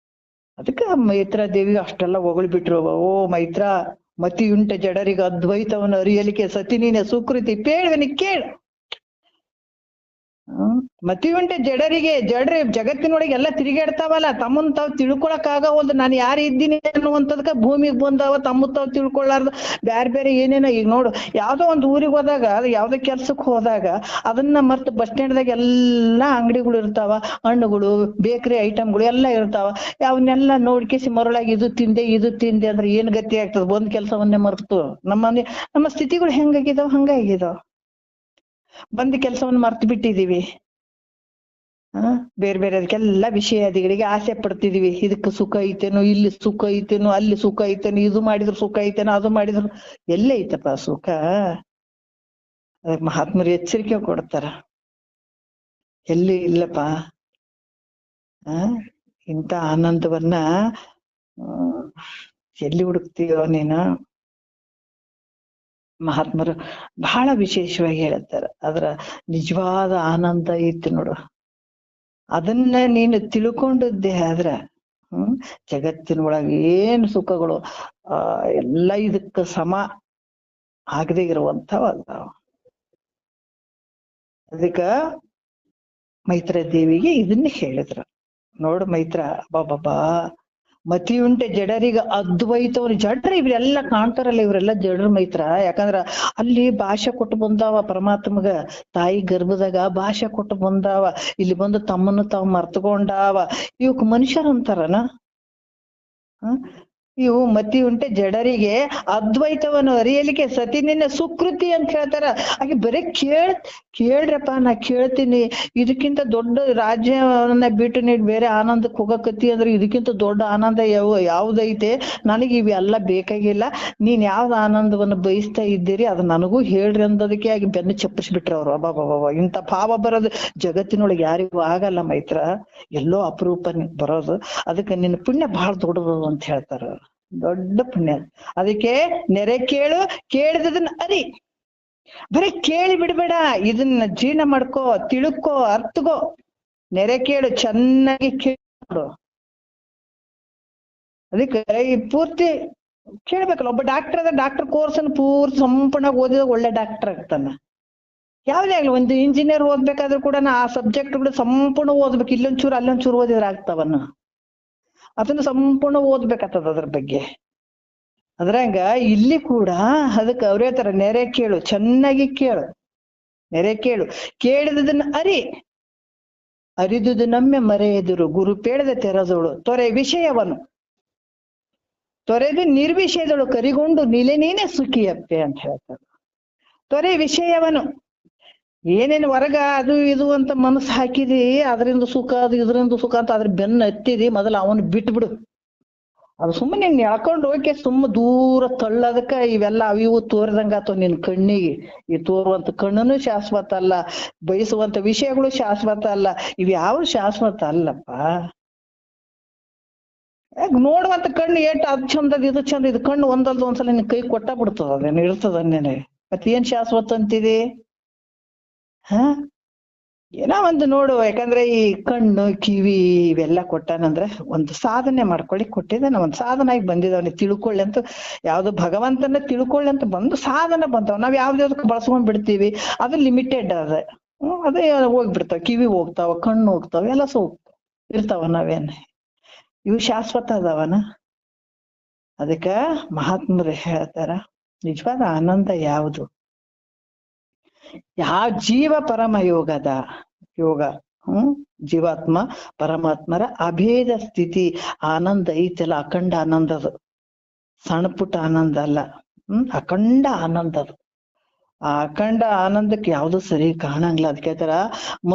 ಅದಕ್ಕ ಮೈತ್ರಾ ದೇವಿ ಅಷ್ಟೆಲ್ಲ ಹೊಗಳ್ಬಿಟ್ರು. ಓ ಮೈತ್ರಾ, ಮತಿಯುಂಟ ಜಡರಿಗೆ ಅದ್ವೈತವನ್ನು ಅರಿಯಲಿಕ್ಕೆ ಸತಿ ನೀನೆ ಸುಕೃತಿ ಪೇಳ್ವನಿ ಕೇಳು. ಮತಿಯುಂಟ ಜಡರಿ ಜಗತ್ತಿನೊಳಗೆ ಎಲ್ಲ ತಿರುಗಾಡ್ತಾವಲ್ಲ, ತಮ್ಮನ್ ತಾವ್ ತಿಳ್ಕೊಳಕ್ ಆಗವಲ್ದು, ನಾನು ಯಾರು ಇದ್ದೀನಿ ಅನ್ನುವಂಥದ್ಕ ಭೂಮಿಗೆ ಬಂದಾವ, ತಮ್ಮ ತಾವ್ ತಿಳ್ಕೊಳ್ಳಾರ್ದು ಬೇರೆ ಏನೇನೋ. ಈಗ ನೋಡು, ಯಾವ್ದೋ ಒಂದು ಊರಿಗೆ ಹೋದಾಗ, ಯಾವ್ದೋ ಕೆಲ್ಸಕ್ಕೆ ಹೋದಾಗ ಅದನ್ನ ಮರ್ತು ಬಸ್ ಸ್ಟ್ಯಾಂಡ್ದಾಗ ಎಲ್ಲಾ ಅಂಗಡಿಗಳು ಇರ್ತಾವ, ಹಣ್ಣುಗಳು, ಬೇಕರಿ ಐಟಮ್ಗಳು ಎಲ್ಲ ಇರ್ತಾವ. ಅವನ್ನೆಲ್ಲ ನೋಡ್ಕೇಸಿ ಮರಳಾಗಿ ಇದು ತಿಂದೆ ಅಂದ್ರೆ ಏನ್ ಗತಿ ಆಗ್ತದ? ಒಂದ್ ಕೆಲ್ಸವನ್ನೇ ಮರ್ತು ನಮ್ಮ ಸ್ಥಿತಿಗಳು ಹೆಂಗಾಗಿದಾವ ಹಂಗಾಗಿದಾವ. ಬಂದ ಕೆಲ್ಸವನ್ನ ಮರ್ತು ಬಿಟ್ಟಿದೀವಿ. ಬೇರೆ ಅದಕ್ಕೆಲ್ಲ ವಿಷಯಾದಿಗಳಿಗೆ ಆಸೆ ಪಡ್ತಿದೀವಿ. ಇದಕ್ಕೆ ಸುಖ ಐತೇನೋ, ಇಲ್ಲಿ ಸುಖ ಐತೇನೋ, ಅಲ್ಲಿ ಸುಖ ಐತೇನೋ, ಇದು ಮಾಡಿದ್ರು ಸುಖ ಐತೇನೋ, ಅದು ಮಾಡಿದ್ರು ಎಲ್ಲೇ ಐತಪ್ಪ ಸುಖ? ಅದಕ್ಕೆ ಮಹಾತ್ಮರು ಎಚ್ಚರಿಕೆ ಕೊಡ್ತಾರ, ಎಲ್ಲಿ ಇಲ್ಲಪ್ಪ. ಇಂಥ ಆನಂದವನ್ನ ಎಲ್ಲಿ ಹುಡುಕ್ತೀಯೋ ನೀನು? ಮಹಾತ್ಮರು ಬಹಳ ವಿಶೇಷವಾಗಿ ಹೇಳ್ತಾರ, ಅದ್ರ ನಿಜವಾದ ಆನಂದ ಐತಿ ನೋಡು, ಅದನ್ನ ನೀನು ತಿಳ್ಕೊಂಡದ್ದೇ ಆದ್ರ ಜಗತ್ತಿನೊಳಗೆ ಏನು ಸುಖಗಳು ಎಲ್ಲ ಇದಕ್ಕ ಸಮ ಆಗದೆ ಇರುವಂಥವ. ಅದಕ್ಕ ಮೈತ್ರಾ ದೇವಿಗೆ ಇದನ್ನ ಹೇಳಿದ್ರು. ನೋಡು ಮೈತ್ರ, ಬಾಬಾ ಮತಿ ಉಂಟೆ ಜಡರಿಗ ಅದ್ವೈತವ್ರು ಜಡ್ರ ಇವ್ರೆಲ್ಲ ಕಾಣ್ತಾರಲ್ಲ, ಇವರೆಲ್ಲ ಜಡ್ರ ಮೈತ್ರ. ಯಾಕಂದ್ರ ಅಲ್ಲಿ ಭಾಷೆ ಕೊಟ್ಟು ಬಂದಾವ ಪರಮಾತ್ಮಗ, ತಾಯಿ ಗರ್ಭದಾಗ ಭಾಷೆ ಕೊಟ್ಟು ಬಂದಾವ. ಇಲ್ಲಿ ಬಂದು ತಮ್ಮನ್ನು ತಾವ್ ಮರ್ತಕೊಂಡಾವ. ಇವಕ್ ಮನುಷ್ಯರು ಅಂತಾರನ? ಇವು ಮತಿ ಉಂಟೆ ಜಡರಿಗೆ ಅದ್ವೈತವನ್ನು ಅರಿಯಲಿಕ್ಕೆ ಸತಿ ನಿನ್ನ ಸುಕೃತಿ ಅಂತ ಹೇಳ್ತಾರ. ಹಾಗೆ ಬರೀ ಕೇಳ್ರಪ್ಪ, ನಾ ಕೇಳ್ತೀನಿ. ಇದಕ್ಕಿಂತ ದೊಡ್ಡ ರಾಜ್ಯವನ್ನ ಬಿಟ್ಟು ನೀಡ್ ಬೇರೆ ಆನಂದಕ್ಕೆ ಹೋಗಕತ್ತಿ ಅಂದ್ರೆ ಇದಕ್ಕಿಂತ ದೊಡ್ಡ ಆನಂದ ಯಾವ್ದೈತೆ? ನನಗೆ ಇವೆಲ್ಲ ಬೇಕಾಗಿಲ್ಲ. ನೀನ್ ಯಾವ್ದು ಆನಂದವನ್ನು ಬಯಸ್ತಾ ಇದ್ದೀರಿ ಅದು ನನಗೂ ಹೇಳ್ರಿ ಅಂದದಕ್ಕೆ ಆಗಿ ಬೆನ್ನು ಚಪ್ಪಿಸ್ಬಿಟ್ರ ಅವ್ರು. ಅಬ್ಬಾಬಾಬಾ, ಇಂಥ ಭಾವ ಬರೋದು ಜಗತ್ತಿನೊಳಗೆ ಯಾರಿಗೂ ಆಗಲ್ಲ ಮೈತ್ರ, ಎಲ್ಲೋ ಅಪರೂಪ ಬರೋದು. ಅದಕ್ಕೆ ನಿನ್ನ ಪುಣ್ಯ ಬಹಳ ದೊಡ್ಡದು ಅಂತ ಹೇಳ್ತಾರ. ದೊಡ್ಡ ಪುಣ್ಯ. ಅದಕ್ಕೆ ನೆರೆ ಕೇಳು, ಕೇಳಿದದನ್ನ ಅರಿ. ಬರೀ ಕೇಳಿ ಬಿಡ್ಬೇಡ, ಇದನ್ನ ಜೀರ್ಣ ಮಾಡ್ಕೋ, ತಿಳ್ಕೋ, ಅರ್ಥಗೋ. ನೆರೆ ಕೇಳು, ಚೆನ್ನಾಗಿ ಕೇಳು. ಅದಕ್ಕೆ ಈ ಪೂರ್ತಿ ಕೇಳ್ಬೇಕಲ್ಲ. ಒಬ್ಬ ಡಾಕ್ಟರ್ ಅದ, ಡಾಕ್ಟರ್ ಕೋರ್ಸ್ ಅನ್ನು ಪೂರ್ತಿ ಸಂಪೂರ್ಣವಾಗಿ ಓದಿದಾಗ ಒಳ್ಳೆ ಡಾಕ್ಟರ್ ಆಗ್ತಾನ. ಯಾವ್ದೇ ಆಗ್ಲಿ, ಒಂದು ಇಂಜಿನಿಯರ್ ಓದ್ಬೇಕಾದ್ರೂ ಕೂಡ ಆ ಸಬ್ಜೆಕ್ಟ್ಗಳು ಸಂಪೂರ್ಣ ಓದ್ಬೇಕು. ಇಲ್ಲೊಂಚೂರು ಅಲ್ಲೊಂಚೂರು ಓದಿದ್ರೆ ಆಗ್ತಾವನ್ನ. ಅದನ್ನ ಸಂಪೂರ್ಣ ಓದ್ಬೇಕಾಗ್ತದ ಅದ್ರ ಬಗ್ಗೆ. ಅದ್ರಂಗ ಇಲ್ಲಿ ಕೂಡ ಅದಕ್ಕೆ ಅವ್ರೇ ತರ ನೆರೆ ಕೇಳು, ಚೆನ್ನಾಗಿ ಕೇಳು. ನೆರೆ ಕೇಳು, ಕೇಳಿದದನ್ನ ಅರಿ. ಅರಿದುದು ನಮ್ಮೆ ಮರೆಯೆದುರು, ಗುರು ಪೇಳದ ತೆರದೋಳು. ತೊರೆ ವಿಷಯವನ್ನು ತೊರೆದು ನಿರ್ವಿಷಯದಳು ಕರಿಗೊಂಡು ನಿಲೆ ನೀನೆ ಸುಖಿಯಪ್ಪೆ ಅಂತ ಹೇಳ್ತಾರೆ. ತೊರೆ ವಿಷಯವನ್ನು, ಏನೇನು ಹೊರಗ ಅದು ಇದು ಅಂತ ಮನಸ್ಸು ಹಾಕಿದಿ, ಅದರಿಂದ ಸುಖ, ಅದು ಇದರಿಂದ ಸುಖ ಅಂತ ಅದ್ರ ಬೆನ್ನ ಹತ್ತಿದಿ, ಮೊದಲು ಅವನು ಬಿಟ್ಬಿಡು. ಅದು ಸುಮ್ಮನೆ ನೀನ್ ಎಳ್ಕೊಂಡು ಹೋಗಿ ಸುಮ್ಮ ದೂರ ತಳ್ಳೋದಕ್ಕ ಇವೆಲ್ಲ ಅವಿವು ತೋರಿದಂಗ ಆತವ ನಿನ್ ಕಣ್ಣಿಗೆ. ಈ ತೋರುವಂತ ಕಣ್ಣನು ಶಾಶ್ವತ ಅಲ್ಲ, ಬಯಸುವಂತ ವಿಷಯಗಳು ಶಾಶ್ವತ ಅಲ್ಲ, ಇವ್ಯಾವ ಶಾಶ್ವತ ಅಲ್ಲಪ್ಪ. ನೋಡುವಂತ ಕಣ್ಣು ಏಟ್ ಅದ್ ಚಂದದ ಇದು ಚಂದ, ಇದು ಕಣ್ಣು ಒಂದಲ್ದ ಒಂದ್ಸಲ ನಿನ್ ಕೈ ಕೊಟ್ಟ ಬಿಡ್ತದ, ಅದೇನು ಇರ್ತದ ಅನ್ನೇನೆ. ಮತ್ತೆ ಏನ್ ಶಾಶ್ವತ ಅಂತಿದೆ? ಏನೋ ಒಂದು ನೋಡು. ಯಾಕಂದ್ರೆ ಈ ಕಣ್ಣು ಕಿವಿ ಇವೆಲ್ಲ ಕೊಟ್ಟಾನಂದ್ರೆ ಒಂದು ಸಾಧನೆ ಮಾಡ್ಕೊಳ್ಳಿ ಕೊಟ್ಟಿದ್ದಾನ, ಒಂದ್ ಸಾಧನಾಗಿ ಬಂದಿದವನಿಗೆ ತಿಳ್ಕೊಳ್ಳಿ ಅಂತ. ಯಾವ್ದು ಭಗವಂತನ ತಿಳ್ಕೊಳ್ಳಿ ಅಂತ ಬಂದು ಸಾಧನ ಬಂತಾವ. ನಾವ್ ಯಾವ್ದಾವ್ದಕ್ಕೆ ಬಳಸ್ಕೊಂಡ್ ಬಿಡ್ತೀವಿ, ಅದು ಲಿಮಿಟೆಡ್ ಅದ. ಅದೇ ಹೋಗ್ಬಿಡ್ತಾವ, ಕಿವಿ ಹೋಗ್ತಾವ, ಕಣ್ಣು ಹೋಗ್ತಾವ, ಎಲ್ಲ ಇರ್ತಾವ. ನಾವೇನ್ ಇವು ಶಾಶ್ವತ ಅದಾವನ? ಅದಕ್ಕ ಮಹಾತ್ಮರು ಹೇಳ್ತಾರ, ನಿಜವಾದ ಆನಂದ ಯಾವುದು? ಯಾವ ಜೀವ ಪರಮ ಯೋಗ, ಜೀವಾತ್ಮ ಪರಮಾತ್ಮರ ಅಭೇದ ಸ್ಥಿತಿ ಆನಂದ ಐತಲ್ಲ, ಅಖಂಡ ಆನಂದದು. ಸಣ್ಣ ಪುಟ್ಟ ಆನಂದ ಅಲ್ಲ, ಅಖಂಡ ಆನಂದದು. ಆ ಅಖಂಡ ಆನಂದಕ್ಕೆ ಯಾವ್ದು ಸರಿ ಕಾಣಂಗಿಲ್ಲ. ಅದಕ್ಕೆ ಹೇಳ್ತಾರ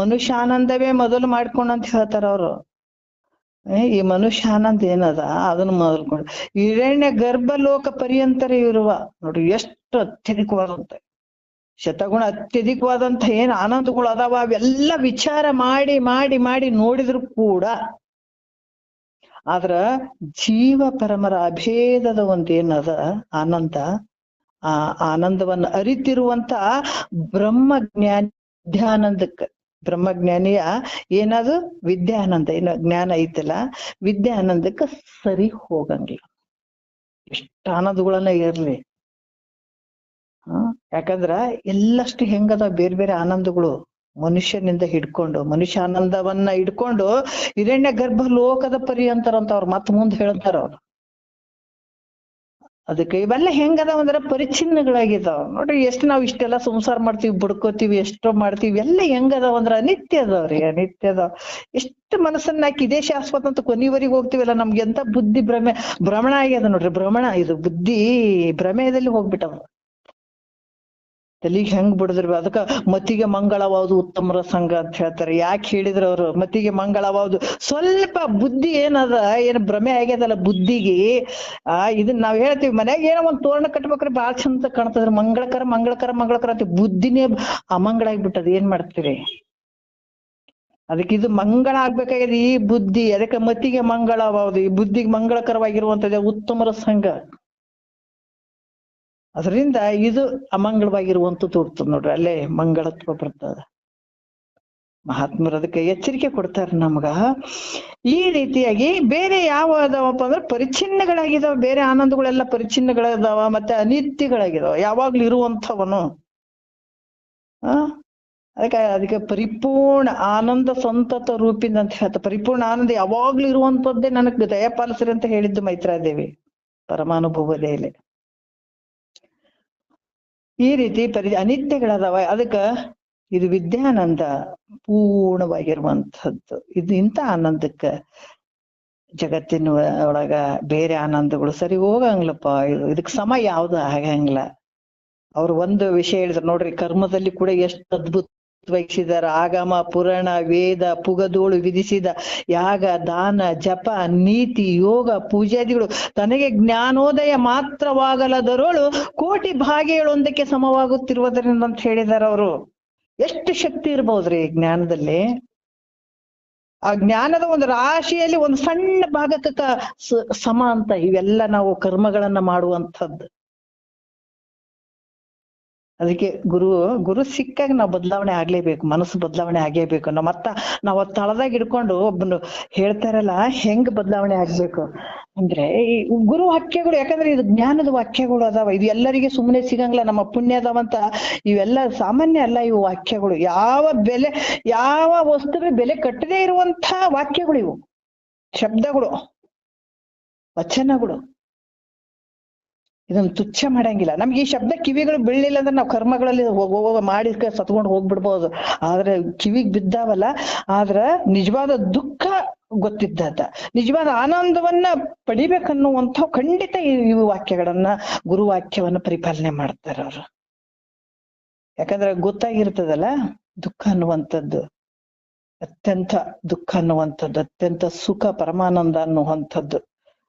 ಮನುಷ್ಯ ಆನಂದವೇ ಮೊದಲು ಮಾಡ್ಕೊಂಡಂತ ಹೇಳ್ತಾರ ಅವ್ರು. ಈ ಮನುಷ್ಯ ಆನಂದ ಏನದ ಅದನ್ನ ಮೊದಲ್ಕೊಂಡು ಹಿರಣ್ಯ ಗರ್ಭಲೋಕ ಪರ್ಯಂತರ ಇರುವ ನೋಡ್ರಿ, ಎಷ್ಟು ಅತ್ಯಧಿಕವಾದಂತ ಶತಗುಣ ಅತ್ಯಧಿಕವಾದಂತ ಏನ್ ಆನಂದಗಳು ಅದಾವ, ಅವೆಲ್ಲ ವಿಚಾರ ಮಾಡಿ ಮಾಡಿ ಮಾಡಿ ನೋಡಿದ್ರು ಕೂಡ ಆದ್ರ ಜೀವ ಪರಮರ ಅಭೇದದ ಒಂದೇನದ ಆನಂದ, ಆ ಆನಂದವನ್ನ ಅರಿತಿರುವಂತ ಬ್ರಹ್ಮಜ್ಞಾನಿ ವಿದ್ಯಾನಂದಕ್ಕ, ಬ್ರಹ್ಮಜ್ಞಾನಿಯ ಏನದು ವಿದ್ಯಾನಂದ, ಏನು ಜ್ಞಾನ ಐತಲ್ಲ ವಿದ್ಯಾನಂದಕ್ಕ ಸರಿ ಹೋಗಂಗಿಲ್ಲ. ಎಷ್ಟು ಆನಂದಗಳನ್ನ ಇರ್ಲಿ. ಯಾಕಂದ್ರ ಎಲ್ಲಷ್ಟು ಹೆಂಗದ ಬೇರೆ ಬೇರೆ ಆನಂದಗಳು ಮನುಷ್ಯನಿಂದ ಹಿಡ್ಕೊಂಡು, ಮನುಷ್ಯ ಆನಂದವನ್ನ ಹಿಡ್ಕೊಂಡು ಹಿರಣ್ಯ ಗರ್ಭ ಲೋಕದ ಪರ್ಯಂತರ ಅವ್ರು ಮತ್ ಮುಂದೆ ಹೇಳ್ತಾರ ಅವ್ರು. ಅದಕ್ಕೆ ಇವೆಲ್ಲ ಹೆಂಗದಾವ ಅಂದ್ರ ಪರಿಚ್ಛಿನ್ನಗಳಾಗಿದಾವ ನೋಡ್ರಿ. ಎಷ್ಟು ನಾವ್ ಇಷ್ಟೆಲ್ಲ ಸಂಸಾರ ಮಾಡ್ತೀವಿ, ಬಡ್ಕೋತೀವಿ, ಎಷ್ಟೋ ಮಾಡ್ತೀವಿ, ಎಲ್ಲ ಹೆಂಗದಾವ ಅಂದ್ರ ಅನಿತ್ಯ ಅದಾವ್ರಿ, ಅನಿತ್ಯ ಅದಾವ. ಎಷ್ಟು ಮನಸ್ಸನ್ನ ಹಾಕಿ ಇದೇ ಶಾಶ್ವತ ಅಂತ ಕೊನೆವರೆಗೆ ಹೋಗ್ತಿವಲ್ಲ, ನಮ್ಗೆ ಎಂತ ಬುದ್ಧಿ ಭ್ರಮಣ ಆಗ್ಯದ ನೋಡ್ರಿ. ಭ್ರಮಣ ಇದು ಬುದ್ಧಿ ಭ್ರಮೆಯದಲ್ಲಿ ಹೋಗ್ಬಿಟ್ಟವ, ತಲಿಗೆ ಹೆಂಗ್ ಬಿಡದ್ರಿ. ಅದಕ್ಕ ಮತಿಗೆ ಮಂಗಳವಾದು ಉತ್ತಮರ ಸಂಘ ಅಂತ ಹೇಳ್ತಾರೆ. ಯಾಕೆ ಹೇಳಿದ್ರ ಅವ್ರು ಮತಿಗೆ ಮಂಗಳವಾದು? ಸ್ವಲ್ಪ ಬುದ್ಧಿ ಏನದ, ಏನ್ ಭ್ರಮೆ ಆಗ್ಯದಲ್ಲ ಬುದ್ಧಿಗೆ. ಇದನ್ನ ನಾವ್ ಹೇಳ್ತೀವಿ ಮನ್ಯಾಗ ಏನೋ ಒಂದ್ ತೋರಣ ಕಟ್ಬೇಕ್ರಿ, ಬಾಳ ಚಂದ ಕಾಣ್ತದ್ರಿ, ಮಂಗಳಕರ ಮಂಗಳಕರ ಮಂಗಳಕರ ಅಂತ. ಬುದ್ಧಿನೇ ಅಮಂಗಳ ಆಗ್ಬಿಟ್ಟದ, ಏನ್ ಮಾಡ್ತೀರಿ? ಅದಕ್ಕೆ ಇದು ಮಂಗಳ ಆಗ್ಬೇಕಾಗ್ಯದ ಈ ಬುದ್ಧಿ. ಅದಕ್ಕೆ ಮತಿಗೆ ಮಂಗಳವಾದು, ಈ ಬುದ್ಧಿಗೆ ಮಂಗಳಕರವಾಗಿರುವಂತದ್ದೇ ಉತ್ತಮರ ಸಂಘ. ಅದರಿಂದ ಇದು ಅಮಂಗಳವಾಗಿರುವಂತದ್ದು ಹುಡ್ತದ ನೋಡ್ರಿ, ಅಲ್ಲೇ ಮಂಗಳತ್ವ ಬರ್ತದ. ಮಹಾತ್ಮರು ಅದಕ್ಕೆ ಎಚ್ಚರಿಕೆ ಕೊಡ್ತಾರ ನಮ್ಗ. ಈ ರೀತಿಯಾಗಿ ಬೇರೆ ಯಾವ ಅದಾವಪ್ಪ ಅಂದ್ರೆ ಪರಿಚ್ಛಿನ್ನಗಳಾಗಿದಾವ, ಬೇರೆ ಆನಂದಗಳೆಲ್ಲ ಪರಿಚ್ಛಿನ್ನಗಳದಾವ, ಮತ್ತೆ ಅನಿತ್ಯಗಳಾಗಿದಾವ, ಯಾವಾಗ್ಲೂ ಇರುವಂಥವನು. ಅದಕ್ಕೆ ಪರಿಪೂರ್ಣ ಆನಂದ ಸಂತತ ರೂಪಿಂದ ಅಂತ ಹೇಳ್ತ. ಪರಿಪೂರ್ಣ ಆನಂದ ಯಾವಾಗ್ಲೂ ಇರುವಂತದ್ದೇ ನನಗ್ ದಯಪಾಲಿಸ್ರಿ ಅಂತ ಹೇಳಿದ್ದು ಮೈತ್ರಾದೇವಿ ಪರಮಾನುಭವದೆಯಲ್ಲಿ. ಈ ರೀತಿ ಅನಿತ್ಯಗಳದಾವ. ಅದಕ್ಕ ಇದು ವಿದ್ಯಾನಂದ ಪೂರ್ಣವಾಗಿರುವಂಥದ್ದು. ಇದು ಇಂಥ ಆನಂದಕ್ಕ ಜಗತ್ತಿನ ಒಳಗ ಬೇರೆ ಆನಂದಗಳು ಸರಿ ಹೋಗಂಗಿಲ್ಲಪ್ಪ. ಇದಕ್ ಸಮ ಯಾವ್ದು ಆಗಂಗಿಲ್ಲ. ಅವ್ರು ಒಂದು ವಿಷಯ ಹೇಳಿದ್ರು ನೋಡ್ರಿ, ಕರ್ಮದಲ್ಲಿ ಕೂಡ ಎಷ್ಟು ಅದ್ಭುತ ವಹಿಸಿದಾರ. ಆಗಮ ಪುರಾಣ ವೇದ ಪುಗದೋಳು ವಿಧಿಸಿದ ಯಾಗ ದಾನ ಜಪ ನೀತಿ ಯೋಗ ಪೂಜಾದಿಗಳು ತನಗೆ ಜ್ಞಾನೋದಯ ಮಾತ್ರವಾಗಲದರೋಳು ಕೋಟಿ ಭಾಗ್ಯಗಳೊಂದಕ್ಕೆ ಸಮವಾಗುತ್ತಿರುವುದರಿಂದ ಅಂತ ಹೇಳಿದಾರ ಅವರು. ಎಷ್ಟು ಶಕ್ತಿ ಇರ್ಬೋದ್ರಿ ಜ್ಞಾನದಲ್ಲಿ. ಆ ಜ್ಞಾನದ ಒಂದು ರಾಶಿಯಲ್ಲಿ ಒಂದು ಸಣ್ಣ ಭಾಗಕ್ಕ ಸಮ ಅಂತ ಇವೆಲ್ಲ ನಾವು ಕರ್ಮಗಳನ್ನ ಮಾಡುವಂಥದ್ದು. ಅದಕ್ಕೆ ಗುರು ಸಿಕ್ಕಾಗ ನಾವು ಬದಲಾವಣೆ ಆಗ್ಲೇಬೇಕು, ಮನಸ್ಸು ಬದಲಾವಣೆ ಆಗೇಬೇಕು. ನಾವು ತಳದಾಗ ಹಿಡ್ಕೊಂಡು ಒಬ್ಬನು ಹೇಳ್ತಾರಲ್ಲ ಹೆಂಗ್ ಬದಲಾವಣೆ ಆಗ್ಬೇಕು ಅಂದ್ರೆ ಈ ಗುರು ವಾಕ್ಯಗಳು, ಯಾಕಂದ್ರೆ ಇದು ಜ್ಞಾನದ ವಾಕ್ಯಗಳು ಅದಾವ. ಇದು ಎಲ್ಲರಿಗೆ ಸುಮ್ಮನೆ ಸಿಗಂಗಿಲ್ಲ. ನಮ್ಮ ಪುಣ್ಯ ಅದಾವಂತ ಇವೆಲ್ಲ ಸಾಮಾನ್ಯ ಅಲ್ಲ. ಇವು ವಾಕ್ಯಗಳು ಯಾವ ವಸ್ತುವಿಗೆ ಬೆಲೆ ಕಟ್ಟದೇ ಇರುವಂತ ವಾಕ್ಯಗಳು ಇವು, ಶಬ್ದಗಳು, ವಚನಗಳು. ಇದನ್ನ ತುಚ್ಛ ಮಾಡಂಗಿಲ್ಲ. ನಮ್ಗೆ ಈ ಶಬ್ದ ಕಿವಿಗಳು ಬೀಳಲಿಲ್ಲ ಅಂದ್ರೆ ನಾವು ಕರ್ಮಗಳಲ್ಲಿ ಮಾಡಿ ಸತ್ಕೊಂಡು ಹೋಗ್ಬಿಡ್ಬೋದು. ಆದ್ರೆ ಕಿವಿಗ್ ಬಿದ್ದಾವಲ್ಲ, ಆದ್ರ ನಿಜವಾದ ದುಃಖ ಗೊತ್ತಿದ್ದ, ನಿಜವಾದ ಆನಂದವನ್ನ ಪಡಿಬೇಕನ್ನುವಂಥ ಖಂಡಿತ ಈ ವಾಕ್ಯಗಳನ್ನ ಗುರುವಾಕ್ಯವನ್ನ ಪರಿಪಾಲನೆ ಮಾಡ್ತಾರ ಅವ್ರು. ಯಾಕಂದ್ರೆ ಗೊತ್ತಾಗಿರ್ತದಲ್ಲ ದುಃಖ ಅನ್ನುವಂಥದ್ದು ಅತ್ಯಂತ ದುಃಖ ಅನ್ನುವಂಥದ್ದು, ಅತ್ಯಂತ ಸುಖ ಪರಮಾನಂದ ಅನ್ನುವಂಥದ್ದು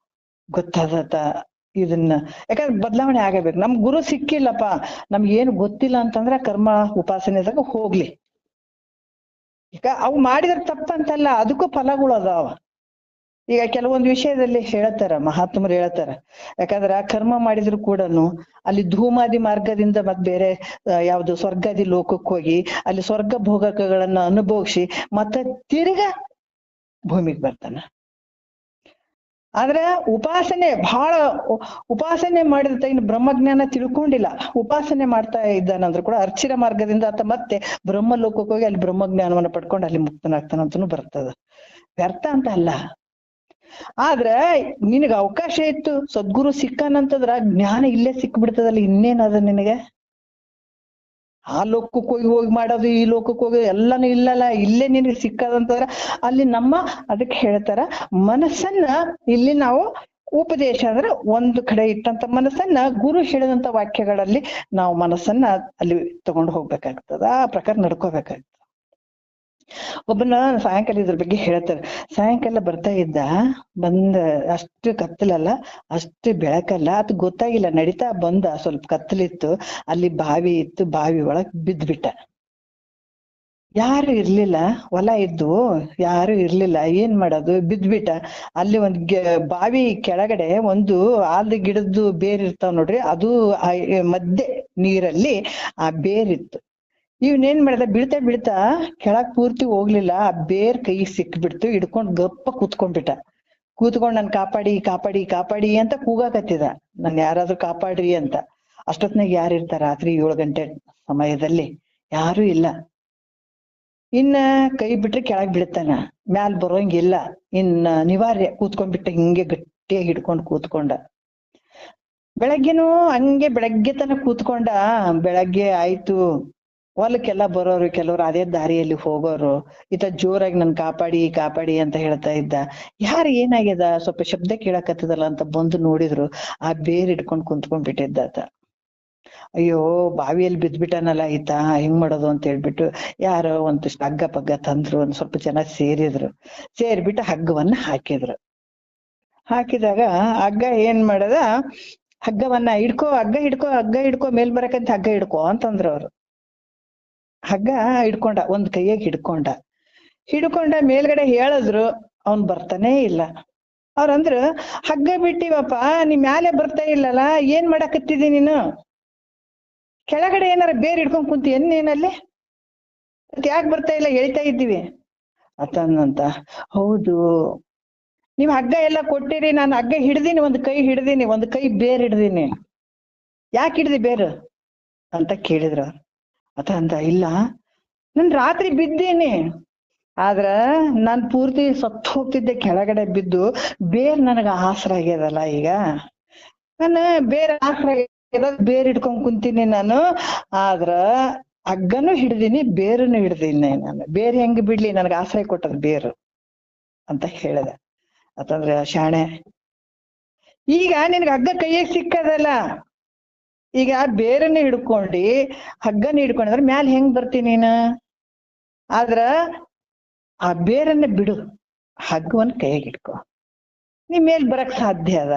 ಗೊತ್ತಾದತ. ಇದನ್ನ ಯಾಕಂದ್ರೆ ಬದಲಾವಣೆ ಆಗಬೇಕು. ನಮ್ ಗುರು ಸಿಕ್ಕಿಲ್ಲಪ್ಪ, ನಮ್ಗೆ ಏನು ಗೊತ್ತಿಲ್ಲ ಅಂತಂದ್ರೆ ಕರ್ಮ ಉಪಾಸನೆದಾಗ ಹೋಗ್ಲಿ. ಈಗ ಅವು ಮಾಡಿದ್ರೆ ತಪ್ಪಂತಲ್ಲ, ಅದಕ್ಕೂ ಫಲಗಳು ಅದಾವ. ಈಗ ಕೆಲವೊಂದು ವಿಷಯದಲ್ಲಿ ಹೇಳ್ತಾರ, ಮಹಾತ್ಮರು ಹೇಳ್ತಾರ, ಯಾಕಂದ್ರ ಕರ್ಮ ಮಾಡಿದ್ರು ಕೂಡ ಅಲ್ಲಿ ಧೂಮಾದಿ ಮಾರ್ಗದಿಂದ ಮತ್ ಬೇರೆ ಯಾವ್ದು ಸ್ವರ್ಗಾದಿ ಲೋಕಕ್ಕೆ ಹೋಗಿ ಅಲ್ಲಿ ಸ್ವರ್ಗ ಭೋಗಗಳನ್ನ ಅನುಭವಿಸಿ ಮತ್ತೆ ತಿರ್ಗ ಭೂಮಿಗೆ ಬರ್ತಾನ. ಆದ್ರೆ ಉಪಾಸನೆ ಮಾಡಿದ ಇನ್ನು ಬ್ರಹ್ಮಜ್ಞಾನ ತಿಳ್ಕೊಂಡಿಲ್ಲ, ಉಪಾಸನೆ ಮಾಡ್ತಾ ಇದ್ದಾನಂದ್ರು ಕೂಡ ಅರ್ಚಿರ ಮಾರ್ಗದಿಂದ ಆತ ಮತ್ತೆ ಬ್ರಹ್ಮ ಲೋಕಕ್ಕೆ ಹೋಗಿ ಅಲ್ಲಿ ಬ್ರಹ್ಮಜ್ಞಾನವನ್ನ ಪಡ್ಕೊಂಡು ಅಲ್ಲಿ ಮುಕ್ತನಾಗ್ತಾನಂತನೂ ಬರ್ತದ. ವ್ಯರ್ಥ ಅಂತ ಅಲ್ಲ. ಆದ್ರ ನಿನಗ ಅವಕಾಶ ಇತ್ತು, ಸದ್ಗುರು ಸಿಕ್ಕನಂತಂದ್ರ ಜ್ಞಾನ ಇಲ್ಲೇ ಸಿಕ್ಬಿಡ್ತದಲ್ಲ, ಇನ್ನೇನದ ನಿನಗೆ? ಆ ಲೋಕಕ್ಕೆ ಹೋಗಿ ಮಾಡೋದು, ಈ ಲೋಕಕ್ಕೆ ಹೋಗಿ ಎಲ್ಲಾನು ಇಲ್ಲಲ್ಲ, ಇಲ್ಲೇ ನಿನಗೆ ಸಿಕ್ಕದಂತಂದ್ರ ಅಲ್ಲಿ ಅದಕ್ಕೆ ಹೇಳ್ತಾರ, ಮನಸ್ಸನ್ನ ಇಲ್ಲಿ ನಾವು ಉಪದೇಶ ಅಂದ್ರೆ ಒಂದು ಕಡೆ ಇಟ್ಟಂತ ಮನಸ್ಸನ್ನ ಗುರು ಹೇಳಿದಂತ ವಾಕ್ಯಗಳಲ್ಲಿ ನಾವು ಮನಸ್ಸನ್ನ ಅಲ್ಲಿ ತಗೊಂಡು ಹೋಗ್ಬೇಕಾಗ್ತದ. ಆ ಪ್ರಕಾರ ನಡ್ಕೋಬೇಕಾಗ್ತದ. ಒಬ್ಬನ ಸಾಯಂಕಾಲ ಇದ್ರ ಬಗ್ಗೆ ಹೇಳ್ತಾರೆ. ಸಾಯಂಕಾಲ ಬರ್ತಾ ಬಂದ ಅಷ್ಟು ಕತ್ತಲಲ್ಲ, ಅಷ್ಟು ಬೆಳಕಲ್ಲ, ಅದು ಗೊತ್ತಾಗಿಲ್ಲ. ನಡೀತಾ ಬಂದ, ಸ್ವಲ್ಪ ಕತ್ತಲಿತ್ತು, ಅಲ್ಲಿ ಬಾವಿ ಇತ್ತು, ಬಾವಿ ಒಳಗ್ ಬಿದ್ಬಿಟ್ಟ. ಯಾರು ಇರ್ಲಿಲ್ಲ, ಹೊಲ ಇದ್ದು ಯಾರು ಇರ್ಲಿಲ್ಲ, ಏನ್ ಮಾಡೋದು, ಬಿದ್ಬಿಟ್ಟ. ಅಲ್ಲಿ ಬಾವಿ ಕೆಳಗಡೆ ಒಂದು ಆಲ್ದ ಗಿಡದ್ದು ಬೇರ್ ಇರ್ತಾವ ನೋಡ್ರಿ, ಅದು ಮಧ್ಯೆ ನೀರಲ್ಲಿ ಆ ಬೇರಿತ್ತು. ಇವನೇನ್ ಮಾಡ್ದ, ಬೀಳ್ತಾ ಕೆಳಗ್ ಪೂರ್ತಿ ಹೋಗ್ಲಿಲ್ಲ, ಆ ಬೇರ್ ಕೈ ಸಿಕ್ಬಿಡ್ತು, ಹಿಡ್ಕೊಂಡ್ ಗಪ್ಪ ಕೂತ್ಕೊಂಡ್ಬಿಟ್ಟ. ಕೂತ್ಕೊಂಡ್ ನನ್ ಕಾಪಾಡಿ ಕಾಪಾಡಿ ಕಾಪಾಡಿ ಅಂತ ಕೂಗಾಕತ್ತಿದ, ನನ್ ಯಾರಾದ್ರೂ ಕಾಪಾಡ್ರಿ ಅಂತ. ಅಷ್ಟೊತ್ನಾಗ ಯಾರಿರ್ತಾರ? ರಾತ್ರಿ 7 ಗಂಟೆ ಸಮಯದಲ್ಲಿ ಯಾರು ಇಲ್ಲ. ಇನ್ನ ಕೈ ಬಿಟ್ರೆ ಕೆಳಗ್ ಬೀಳ್ತಾನ, ಮ್ಯಾಲ್ ಬರೋಂಗಿಲ್ಲ. ನಿವಾರ್ಯ ಕೂತ್ಕೊಂಡ್ಬಿಟ್ಟ, ಹಿಂಗೆ ಗಟ್ಟಿಯಾಗಿ ಹಿಡ್ಕೊಂಡ್ ಕೂತ್ಕೊಂಡ. ಬೆಳಗ್ಗೆನೂ ಹಂಗೆ ಬೆಳಗ್ಗೆ ತನಕ ಕೂತ್ಕೊಂಡ. ಬೆಳಗ್ಗೆ ಆಯ್ತು, ಹೊಲಕ್ಕೆಲ್ಲ ಬರೋರು, ಕೆಲವ್ರು ಅದೇ ದಾರಿಯಲ್ಲಿ ಹೋಗೋರು, ಈತ ಜೋರಾಗಿ ನನ್ ಕಾಪಾಡಿ ಕಾಪಾಡಿ ಅಂತ ಹೇಳ್ತಾ ಇದ್ದ. ಯಾರು ಏನಾಗ್ಯದ, ಸ್ವಲ್ಪ ಶಬ್ದ ಕೇಳಕತ್ತದಲ್ಲ ಅಂತ ಬಂದು ನೋಡಿದ್ರು, ಆ ಬೇರ್ ಹಿಡ್ಕೊಂಡ್ ಕುಂತ್ಕೊಂಡ್ಬಿಟ್ಟಿದ್ದಾತ. ಅಯ್ಯೋ ಬಾವಿಯಲ್ಲಿ ಬಿದ್ಬಿಟ್ಟನಲ್ಲ ಈತ, ಹೆಂಗ್ ಮಾಡೋದು ಅಂತ ಹೇಳ್ಬಿಟ್ಟು ಯಾರೋ ಒಂದಿಷ್ಟು ಹಗ್ಗ ಪಗ್ಗ ತಂದ್ರು, ಒಂದ್ ಸ್ವಲ್ಪ ಜನ ಸೇರ್ಬಿಟ್ಟು ಹಗ್ಗವನ್ನ ಹಾಕಿದಾಗ ಹಗ್ಗ ಏನ್ ಮಾಡದ, ಹಗ್ಗವನ್ನ ಹಗ್ಗ ಹಿಡ್ಕೊ ಮೇಲ್ ಬರಕಂತ ಹಗ್ಗ ಹಿಡ್ಕೊ ಅಂತಂದ್ರ ಅವ್ರು. ಹಗ್ಗ ಒಂದ್ ಕೈಯಾಗ ಹಿಡ್ಕೊಂಡ ಮೇಲ್ಗಡೆ ಹೇಳಿದ್ರು, ಅವನ್ ಬರ್ತಾನೇ ಇಲ್ಲ. ಅವ್ರಂದ್ರ, ಹಗ್ಗ ಬಿಟ್ಟಿವಪ್ಪ, ನೀ ಮ್ಯಾಲೆ ಬರ್ತಾ ಇಲ್ಲಲ್ಲ, ಏನ್ ಮಾಡಕತ್ತಿದಿ ನೀನು? ಕೆಳಗಡೆ ಏನಾರ ಬೇರೆ ಹಿಡ್ಕೊಂಡ್ ಕುಂತಿ ಏನಲ್ಲಿ? ಯಾಕೆ ಬರ್ತಾ ಇಲ್ಲ? ಹೇಳ್ತಾ ಇದ್ದೀವಿ ಅತಂದಂತ. ಹೌದು, ನೀವ್ ಹಗ್ಗ ಎಲ್ಲ ಕೊಟ್ಟಿರಿ, ನಾನು ಹಗ್ಗ ಹಿಡ್ದೀನಿ, ಒಂದ್ ಕೈ ಬೇರ್ ಹಿಡ್ದೀನಿ. ಯಾಕೆ ಹಿಡ್ದಿ ಬೇರು ಅಂತ ಕೇಳಿದ್ರ. ಅತ ಅಂದ, ಇಲ್ಲ ನನ್ ರಾತ್ರಿ ಬಿದ್ದೀನಿ, ಆದ್ರ ನಾನ್ ಪೂರ್ತಿ ಸತ್ತು ಹೋಗ್ತಿದ್ದೆ ಕೆಳಗಡೆ ಬಿದ್ದು. ಬೇರ್ ನನಗ ಆಸರ ಆಗ್ಯದಲ್ಲ ಈಗ. ನಾನು ಬೇರೆ ಆಸರ ಬೇರ್ ಹಿಡ್ಕೊಂಡ್ ಕುಂತೀನಿ ನಾನು. ಆದ್ರ ಹಗ್ಗನು ಹಿಡ್ದೀನಿ, ಬೇರನ್ನು ಹಿಡ್ದೀನಿ ನಾನು. ಬೇರ್ ಹೆಂಗ್ ಬಿಡ್ಲಿ, ನನಗ ಆಶ್ರಯ ಕೊಟ್ಟದ್ ಬೇರು ಅಂತ ಹೇಳಿದೆ. ಅಂತಂದ್ರೆ ಶಾಣೆ, ಈಗ ನಿನ್ಗ ಹಗ್ಗ ಕೈಯಾಗ ಸಿಕ್ಕದಲ್ಲ, ಈಗ ಬೇರನ್ನ ಹಿಡ್ಕೊಂಡಿ ಹಗ್ಗನ ಹಿಡ್ಕೊಂಡ್ರೆ ಮ್ಯಾಲ ಹೆಂಗ್ ಬರ್ತೀನಿ ನೀನು? ಆದ್ರ ಆ ಬೇರನ್ನ ಬಿಡು, ಹಗ್ಗವನ್ನ ಕೈಯಾಗ ಹಿಡ್ಕೊ, ನೀ ಮೇಲ್ ಬರಕ್ ಸಾಧ್ಯ ಅದ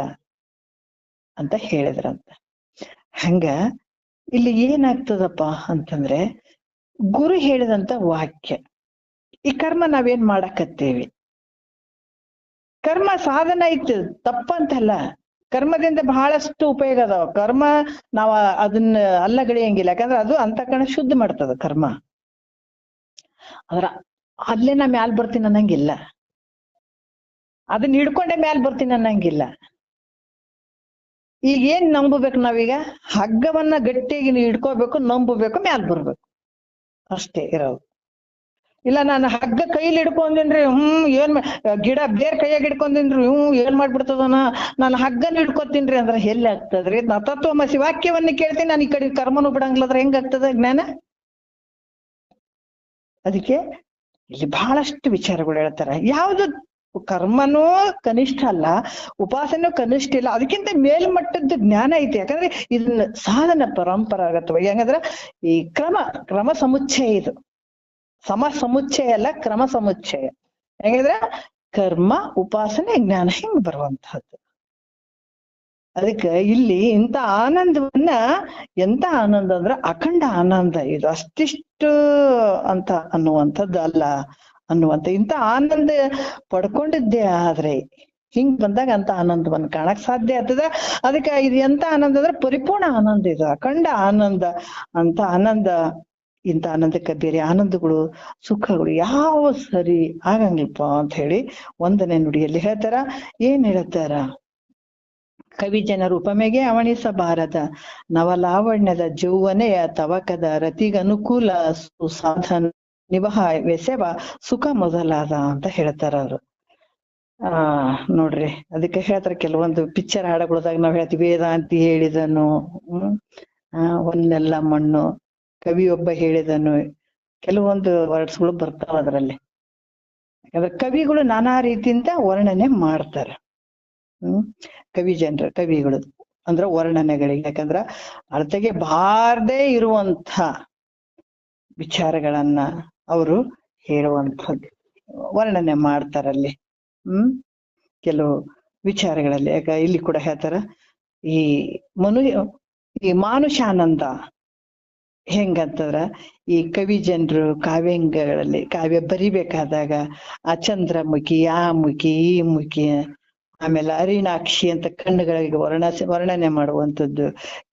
ಅಂತ ಹೇಳಿದ್ರಂತ. ಹಂಗ ಇಲ್ಲಿ ಏನಾಗ್ತದಪ್ಪ ಅಂತಂದ್ರೆ, ಗುರು ಹೇಳಿದಂತ ವಾಕ್ಯ. ಈ ಕರ್ಮ ನಾವೇನ್ ಮಾಡಕತ್ತೇವಿ, ಕರ್ಮ ಸಾಧನ ಐತಿ, ತಪ್ಪಂತಲ್ಲ. ಕರ್ಮದಿಂದ ಬಹಳಷ್ಟು ಉಪಯೋಗ ಅದಾವ. ಕರ್ಮ ನಾವ ಅದನ್ನ ಅಲ್ಲಗಳೆಯಂಗಿಲ್ಲ, ಯಾಕಂದ್ರೆ ಅದು ಅಂತಃಕರಣ ಶುದ್ಧ ಮಾಡ್ತದ ಕರ್ಮ. ಅದ್ರ ಅಲ್ಲೇ ನಾ ಮ್ಯಾಲ್ ಬರ್ತೀನಿ ಅನ್ನಂಗಿಲ್ಲ, ಅದನ್ನ ಹಿಡ್ಕೊಂಡೆ ಮ್ಯಾಲ್ ಬರ್ತೀನಿ ಅನ್ನಂಗಿಲ್ಲ. ಈಗ ಏನ್ ನಂಬಬೇಕು ನಾವೀಗ? ಹಗ್ಗವನ್ನ ಗಟ್ಟಿಯಾಗಿ ಹಿಡ್ಕೋಬೇಕು, ನಂಬಬೇಕು, ಮ್ಯಾಲ್ ಬರ್ಬೇಕು, ಅಷ್ಟೇ ಇರೋದು. ಇಲ್ಲ ನಾನು ಹಗ್ಗ ಕೈಲಿ ಹಿಡ್ಕೊಂದಿನ್ರಿ, ಏನ್ ಗಿಡ ಬೇರ್ ಕೈಯಾಗ ಹಿಡ್ಕೊಂದಿನ್ರಿ, ಏನ್ ಮಾಡ್ಬಿಡ್ತದನ, ನಾನು ಹಗ್ಗನ ಹಿಡ್ಕೊತೀನ್ರಿ ಅಂದ್ರೆ ಎಲ್ಲಿ ಆಗ್ತದ್ರಿ? ನಾ ತತ್ವಮಸಿ ವಾಕ್ಯವನ್ನ ಕೇಳ್ತೀನಿ, ನಾನು ಈ ಕಡೆ ಕರ್ಮನು ಬಿಡಂಗಿಲ್ಲದ್ರ ಹೆಂಗ್ ಆಗ್ತದ ಜ್ಞಾನ? ಅದಕ್ಕೆ ಇಲ್ಲಿ ಬಹಳಷ್ಟು ವಿಚಾರಗಳು ಹೇಳ್ತಾರೆ. ಯಾವ್ದು ಕರ್ಮನೂ ಕನಿಷ್ಠ ಅಲ್ಲ, ಉಪಾಸನೂ ಕನಿಷ್ಠ ಇಲ್ಲ, ಅದಕ್ಕಿಂತ ಮೇಲ್ಮಟ್ಟದ ಜ್ಞಾನ ಐತಿ. ಯಾಕಂದ್ರೆ ಇದನ್ನ ಸಾಧನ ಪರಂಪರಾಗತವಾಗಿ ಹೆಂಗಂದ್ರ ಈ ಕ್ರಮ ಸಮುಚ್ಚಯ, ಇದು ಸಮುಚ್ಚಯ ಅಲ್ಲ, ಕ್ರಮ ಸಮುಚ್ಚಯ. ಹೆಂಗಿದ್ರೆ ಕರ್ಮ, ಉಪಾಸನೆ, ಜ್ಞಾನ ಹಿಂಗ್ ಬರುವಂತಹದ್ದು. ಅದಕ್ಕೆ ಇಲ್ಲಿ ಇಂಥ ಆನಂದವನ್ನ, ಎಂತ ಆನಂದ ಅಂದ್ರ ಅಖಂಡ ಆನಂದ. ಇದು ಅಷ್ಟಿಷ್ಟು ಅಂತ ಅನ್ನುವಂಥದ್ದು ಅಲ್ಲ ಅನ್ನುವಂಥ ಇಂಥ ಆನಂದ ಪಡ್ಕೊಂಡಿದ್ದೆ. ಆದ್ರೆ ಹಿಂಗ್ ಬಂದಾಗ ಅಂತ ಆನಂದವನ್ನ ಕಾಣಕ್ ಸಾಧ್ಯ ಆಗ್ತದ. ಅದಕ್ಕೆ ಇದು ಎಂತ ಆನಂದ ಅಂದ್ರೆ ಪರಿಪೂರ್ಣ ಆನಂದ, ಇದು ಅಖಂಡ ಆನಂದ ಅಂತ ಆನಂದ. ಇಂಥ ಆನಂದಕ್ಕೆ ಬೇರೆ ಆನಂದಗಳು, ಸುಖಗಳು ಯಾವ ಸರಿ ಆಗಂಗಿಲ್ಪ ಅಂತ ಹೇಳಿ 1ನೇ ನುಡಿಯಲ್ಲಿ ಹೇಳ್ತಾರ. ಏನ್ ಹೇಳ್ತಾರ? ಕವಿ ಜನರು ಉಪಮೆಗೆ ಅವಣಿಸಬಾರದ ನವಲಾವಣ್ಯದ ಜೌವನೆಯ ತವಕದ ರತಿಗನುಕೂಲ ಸುಸಾಧನ ನಿವಹ ವೆಸೆವ ಸುಖ ಮೊದಲಾದ ಅಂತ ಹೇಳ್ತಾರ ಅವ್ರು. ನೋಡ್ರಿ, ಅದಕ್ಕೆ ಹೇಳ್ತಾರ ಕೆಲವೊಂದು ಪಿಕ್ಚರ್ ಹಾಡುಗಳದಾಗ ನಾವ್ ಹೇಳ್ತೀವಿ, ವೇದಾಂತಿ ಹೇಳಿದನು, ಒಂದೆಲ್ಲ ಮಣ್ಣು, ಕವಿಯೊಬ್ಬ ಹೇಳಿದನು, ಕೆಲವೊಂದು ವರ್ಡ್ಸ್ಗಳು ಬರ್ತಾವ ಅದರಲ್ಲಿ. ಯಾಕಂದ್ರೆ ಕವಿಗಳು ನಾನಾ ರೀತಿಯಿಂದ ವರ್ಣನೆ ಮಾಡ್ತಾರ. ಕವಿಗಳು ಅಂದ್ರ ವರ್ಣನೆಗಳಿಗೆ, ಯಾಕಂದ್ರ ಅರ್ಥಗೆ ಬಾರದೇ ಇರುವಂತ ವಿಚಾರಗಳನ್ನ ಅವರು ಹೇಳುವಂಥದ್ದು, ವರ್ಣನೆ ಮಾಡ್ತಾರಲ್ಲಿ. ಕೆಲವು ವಿಚಾರಗಳಲ್ಲಿ. ಯಾಕ ಇಲ್ಲಿ ಕೂಡ ಹೇಳ್ತಾರ, ಈ ಮಾನುಷಾನಂದ ಹೆಂಗಂತಂದ್ರ, ಈ ಕವಿ ಜನರು ಕಾವ್ಯಾಂಗಗಳಲ್ಲಿ ಕಾವ್ಯ ಬರಿಬೇಕಾದಾಗ ಆ ಚಂದ್ರಮುಖಿ, ಆ ಮುಖಿ, ಈ ಮುಖಿ, ಆಮೇಲೆ ಅರಿಣಾಕ್ಷಿ ಅಂತ ಕಣ್ಣುಗಳಿಗೆ ವರ್ಣನೆ ಮಾಡುವಂಥದ್ದು,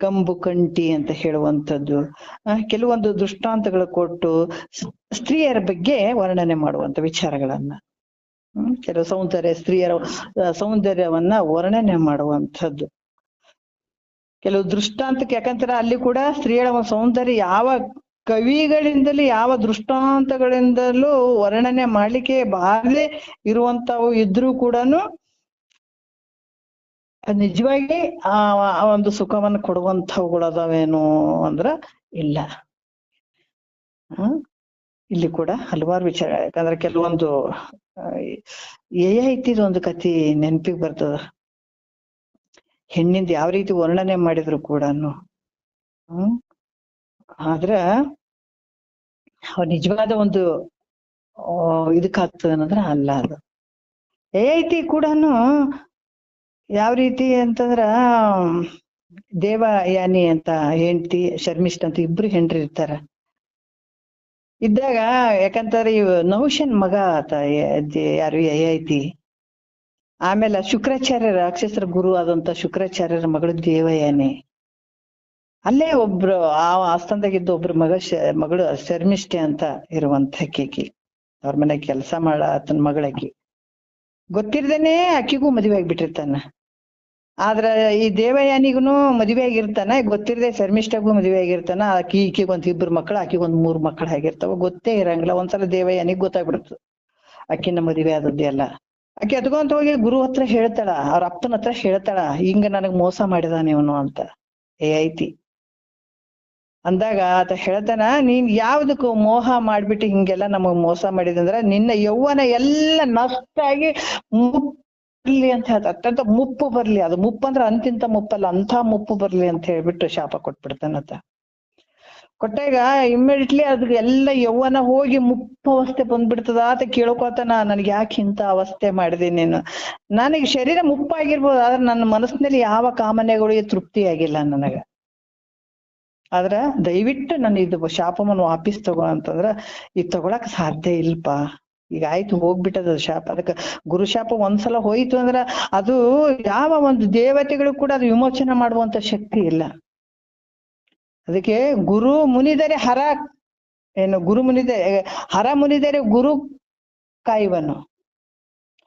ಕಂಬು ಕಂಠಿ ಅಂತ ಹೇಳುವಂಥದ್ದು, ಕೆಲವೊಂದು ದೃಷ್ಟಾಂತಗಳು ಕೊಟ್ಟು ಸ್ತ್ರೀಯರ ಬಗ್ಗೆ ವರ್ಣನೆ ಮಾಡುವಂತ ವಿಚಾರಗಳನ್ನ, ಕೆಲವು ಸ್ತ್ರೀಯರ ಸೌಂದರ್ಯವನ್ನ ವರ್ಣನೆ ಮಾಡುವಂಥದ್ದು, ಕೆಲವು ದೃಷ್ಟಾಂತಕ್ಕೆ. ಯಾಕಂದ್ರೆ ಅಲ್ಲಿ ಕೂಡ ಸ್ತ್ರೀಯರ ಸೌಂದರ್ಯ ಯಾವ ಕವಿಗಳಿಂದಲೂ ಯಾವ ದೃಷ್ಟಾಂತಗಳಿಂದಲೂ ವರ್ಣನೆ ಮಾಡ್ಲಿಕ್ಕೆ ಬಾರದೆ ಇರುವಂತವು ಇದ್ರೂ ಕೂಡ ನಿಜವಾಗಿ ಆ ಒಂದು ಸುಖವನ್ನು ಕೊಡುವಂಥವುಗಳು ಅದಾವೇನು ಅಂದ್ರ ಇಲ್ಲ. ಇಲ್ಲಿ ಕೂಡ ಹಲವಾರು ವಿಚಾರ. ಯಾಕಂದ್ರೆ ಕೆಲವೊಂದು ಐತಿದು ಒಂದು ಕತಿ ನೆನಪಿಗೆ ಬರ್ತದ. ಹೆಣ್ಣಿಂದ ಯಾವ ರೀತಿ ವರ್ಣನೆ ಮಾಡಿದ್ರು ಕೂಡ ಆದ್ರ ನಿಜವಾದ ಒಂದು ಇದಕ್ಕಾಗ್ತದ ಅನ್ನೋದ್ರ ಅಲ್ಲ. ಅದು ಐತಿ ಕೂಡ ಯಾವ ರೀತಿ ಅಂತಂದ್ರ, ದೇವಯಾನಿ ಅಂತ ಹೆಂಡತಿ, ಶರ್ಮಿಷ್ಠ ಅಂತ ಇಬ್ರು ಹೆಂಡ್ರಿ ಇರ್ತಾರ. ಇದ್ದಾಗ ಯಾಕಂತಾರೆ ಇವ್ ನಹುಷನ್ ಮಗ ಆತ, ಯಾರು ಐತಿ. ಆಮೇಲೆ ಶುಕ್ರಾಚಾರ್ಯ, ರಾಕ್ಷಸರ ಗುರು ಆದಂತ ಶುಕ್ರಾಚಾರ್ಯರ ಮಗಳು ದೇವಯಾನಿ. ಅಲ್ಲೇ ಒಬ್ರು ಆ ಆಸ್ಥಾನದಾಗಿದ್ದ ಒಬ್ರು ಮಗಳು ಶರ್ಮಿಷ್ಠೆ ಅಂತ ಇರುವಂತ ಅಕ್ಕಿಕಿ, ಅವ್ರ ಮನೆಗೆ ಕೆಲಸ ಮಾಡ ಆತನ ಮಗಳಕಿ. ಗೊತ್ತಿರ್ದೇನೆ ಅಕ್ಕಿಗೂ ಮದುವೆ ಆಗ್ಬಿಟ್ಟಿರ್ತಾನ. ಆದ್ರ ಈ ದೇವಯಾನಿಗೂ ಮದುವೆ ಆಗಿರ್ತಾನ, ಗೊತ್ತಿರದೆ ಶರ್ಮಿಷ್ಠಗೂ ಮದುವೆ ಆಗಿರ್ತಾನ. ಈಕಿಗ್ ಒಂದ್ 2 ಮಕ್ಳು, ಆಕಿಗ್ ಒಂದ್ 3 ಮಕ್ಳು ಆಗಿರ್ತಾವ, ಗೊತ್ತೇ ಇರಂಗಿಲ್ಲ. ಒಂದ್ಸಲ ದೇವಯಾನಿಗ್ ಗೊತ್ತಾಗ್ಬಿಡ್ತು ಆಕಿನ ಮದುವೆ ಆದದ್ದು ಎಲ್ಲ. ಆಕಿ ಅದ್ಕೊಂತ ಹೋಗಿ ಗುರು ಹತ್ರ ಹೇಳ್ತಾಳ, ಅವ್ರ ಅಪ್ಪನ ಹತ್ರ ಹೇಳ್ತಾಳ, ಹಿಂಗ ನನಗ್ ಮೋಸ ಮಾಡಿದಾನ ಇವನು ಅಂತ. ಐತಿ ಅಂದಾಗ ಆತ ಹೇಳ್ತಾನ, ನೀನ್ ಯಾವ್ದಕ್ಕೂ ಮೋಹ ಮಾಡ್ಬಿಟ್ಟು ಹಿಂಗೆಲ್ಲ ನಮಗ್ ಮೋಸ ಮಾಡಿದಂದ್ರ ನಿನ್ನ ಯೌವನ ಎಲ್ಲ ನಷ್ಟ ಆಗಿ ಬರ್ಲಿ ಅಂತ ಹೇಳ್ತ, ಅತ್ಯಂತ ಮುಪ್ಪು ಬರ್ಲಿ. ಅದು ಮುಪ್ಪು ಅಂದ್ರ ಅಂತಿಂತ ಮುಪ್ಪಲ್ಲ, ಅಂತ ಮುಪ್ಪು ಬರ್ಲಿ ಅಂತ ಹೇಳ್ಬಿಟ್ಟು ಶಾಪ ಕೊಟ್ಬಿಡ್ತಾನತ್ತ. ಕೊಟ್ಟಾಗ ಇಮ್ಮಿಡಿಯೇಟ್ಲಿ ಅದ್ರ ಎಲ್ಲ ಯೌವನ ಹೋಗಿ ಮುಪ್ಪು ಅವಸ್ಥೆ ಬಂದ್ಬಿಡ್ತದ. ಆತ ಕೇಳ್ಕೊತಾನ, ನನ್ಗೆ ಯಾಕೆ ಇಂತ ಅವಸ್ಥೆ ಮಾಡಿದೆ ನೀನು? ನನಗೆ ಶರೀರ ಮುಪ್ಪಾಗಿರ್ಬೋದು, ಆದ್ರೆ ನನ್ನ ಮನಸ್ಸಿನಲ್ಲಿ ಯಾವ ಕಾಮನೆಗಳಿಗೆ ತೃಪ್ತಿ ಆಗಿಲ್ಲ ನನಗ. ಆದ್ರ ದಯವಿಟ್ಟು ನಾನು ಇದು ಶಾಪವನ್ನು ವಾಪಸ್ ತಗೋ ಅಂತಂದ್ರ ಈಗ ತಗೊಳಕ್ ಸಾಧ್ಯ ಇಲ್ಪ. ಈಗ ಆಯ್ತು, ಹೋಗ್ಬಿಟ್ಟದ ಶಾಪ. ಅದಕ್ಕ ಗುರು ಶಾಪ ಒಂದ್ಸಲ ಹೋಯ್ತು ಅಂದ್ರ ಅದು ಯಾವ ಒಂದು ದೇವತೆಗಳು ಕೂಡ ಅದು ವಿಮೋಚನೆ ಮಾಡುವಂತ ಶಕ್ತಿ ಇಲ್ಲ. ಅದಕ್ಕೆ ಗುರು ಮುನಿದರೆ ಹರ ಏನು, ಗುರು ಮುನಿದೆ ಹರ ಮುನಿದರೆ ಗುರು ಕಾಯುವನು,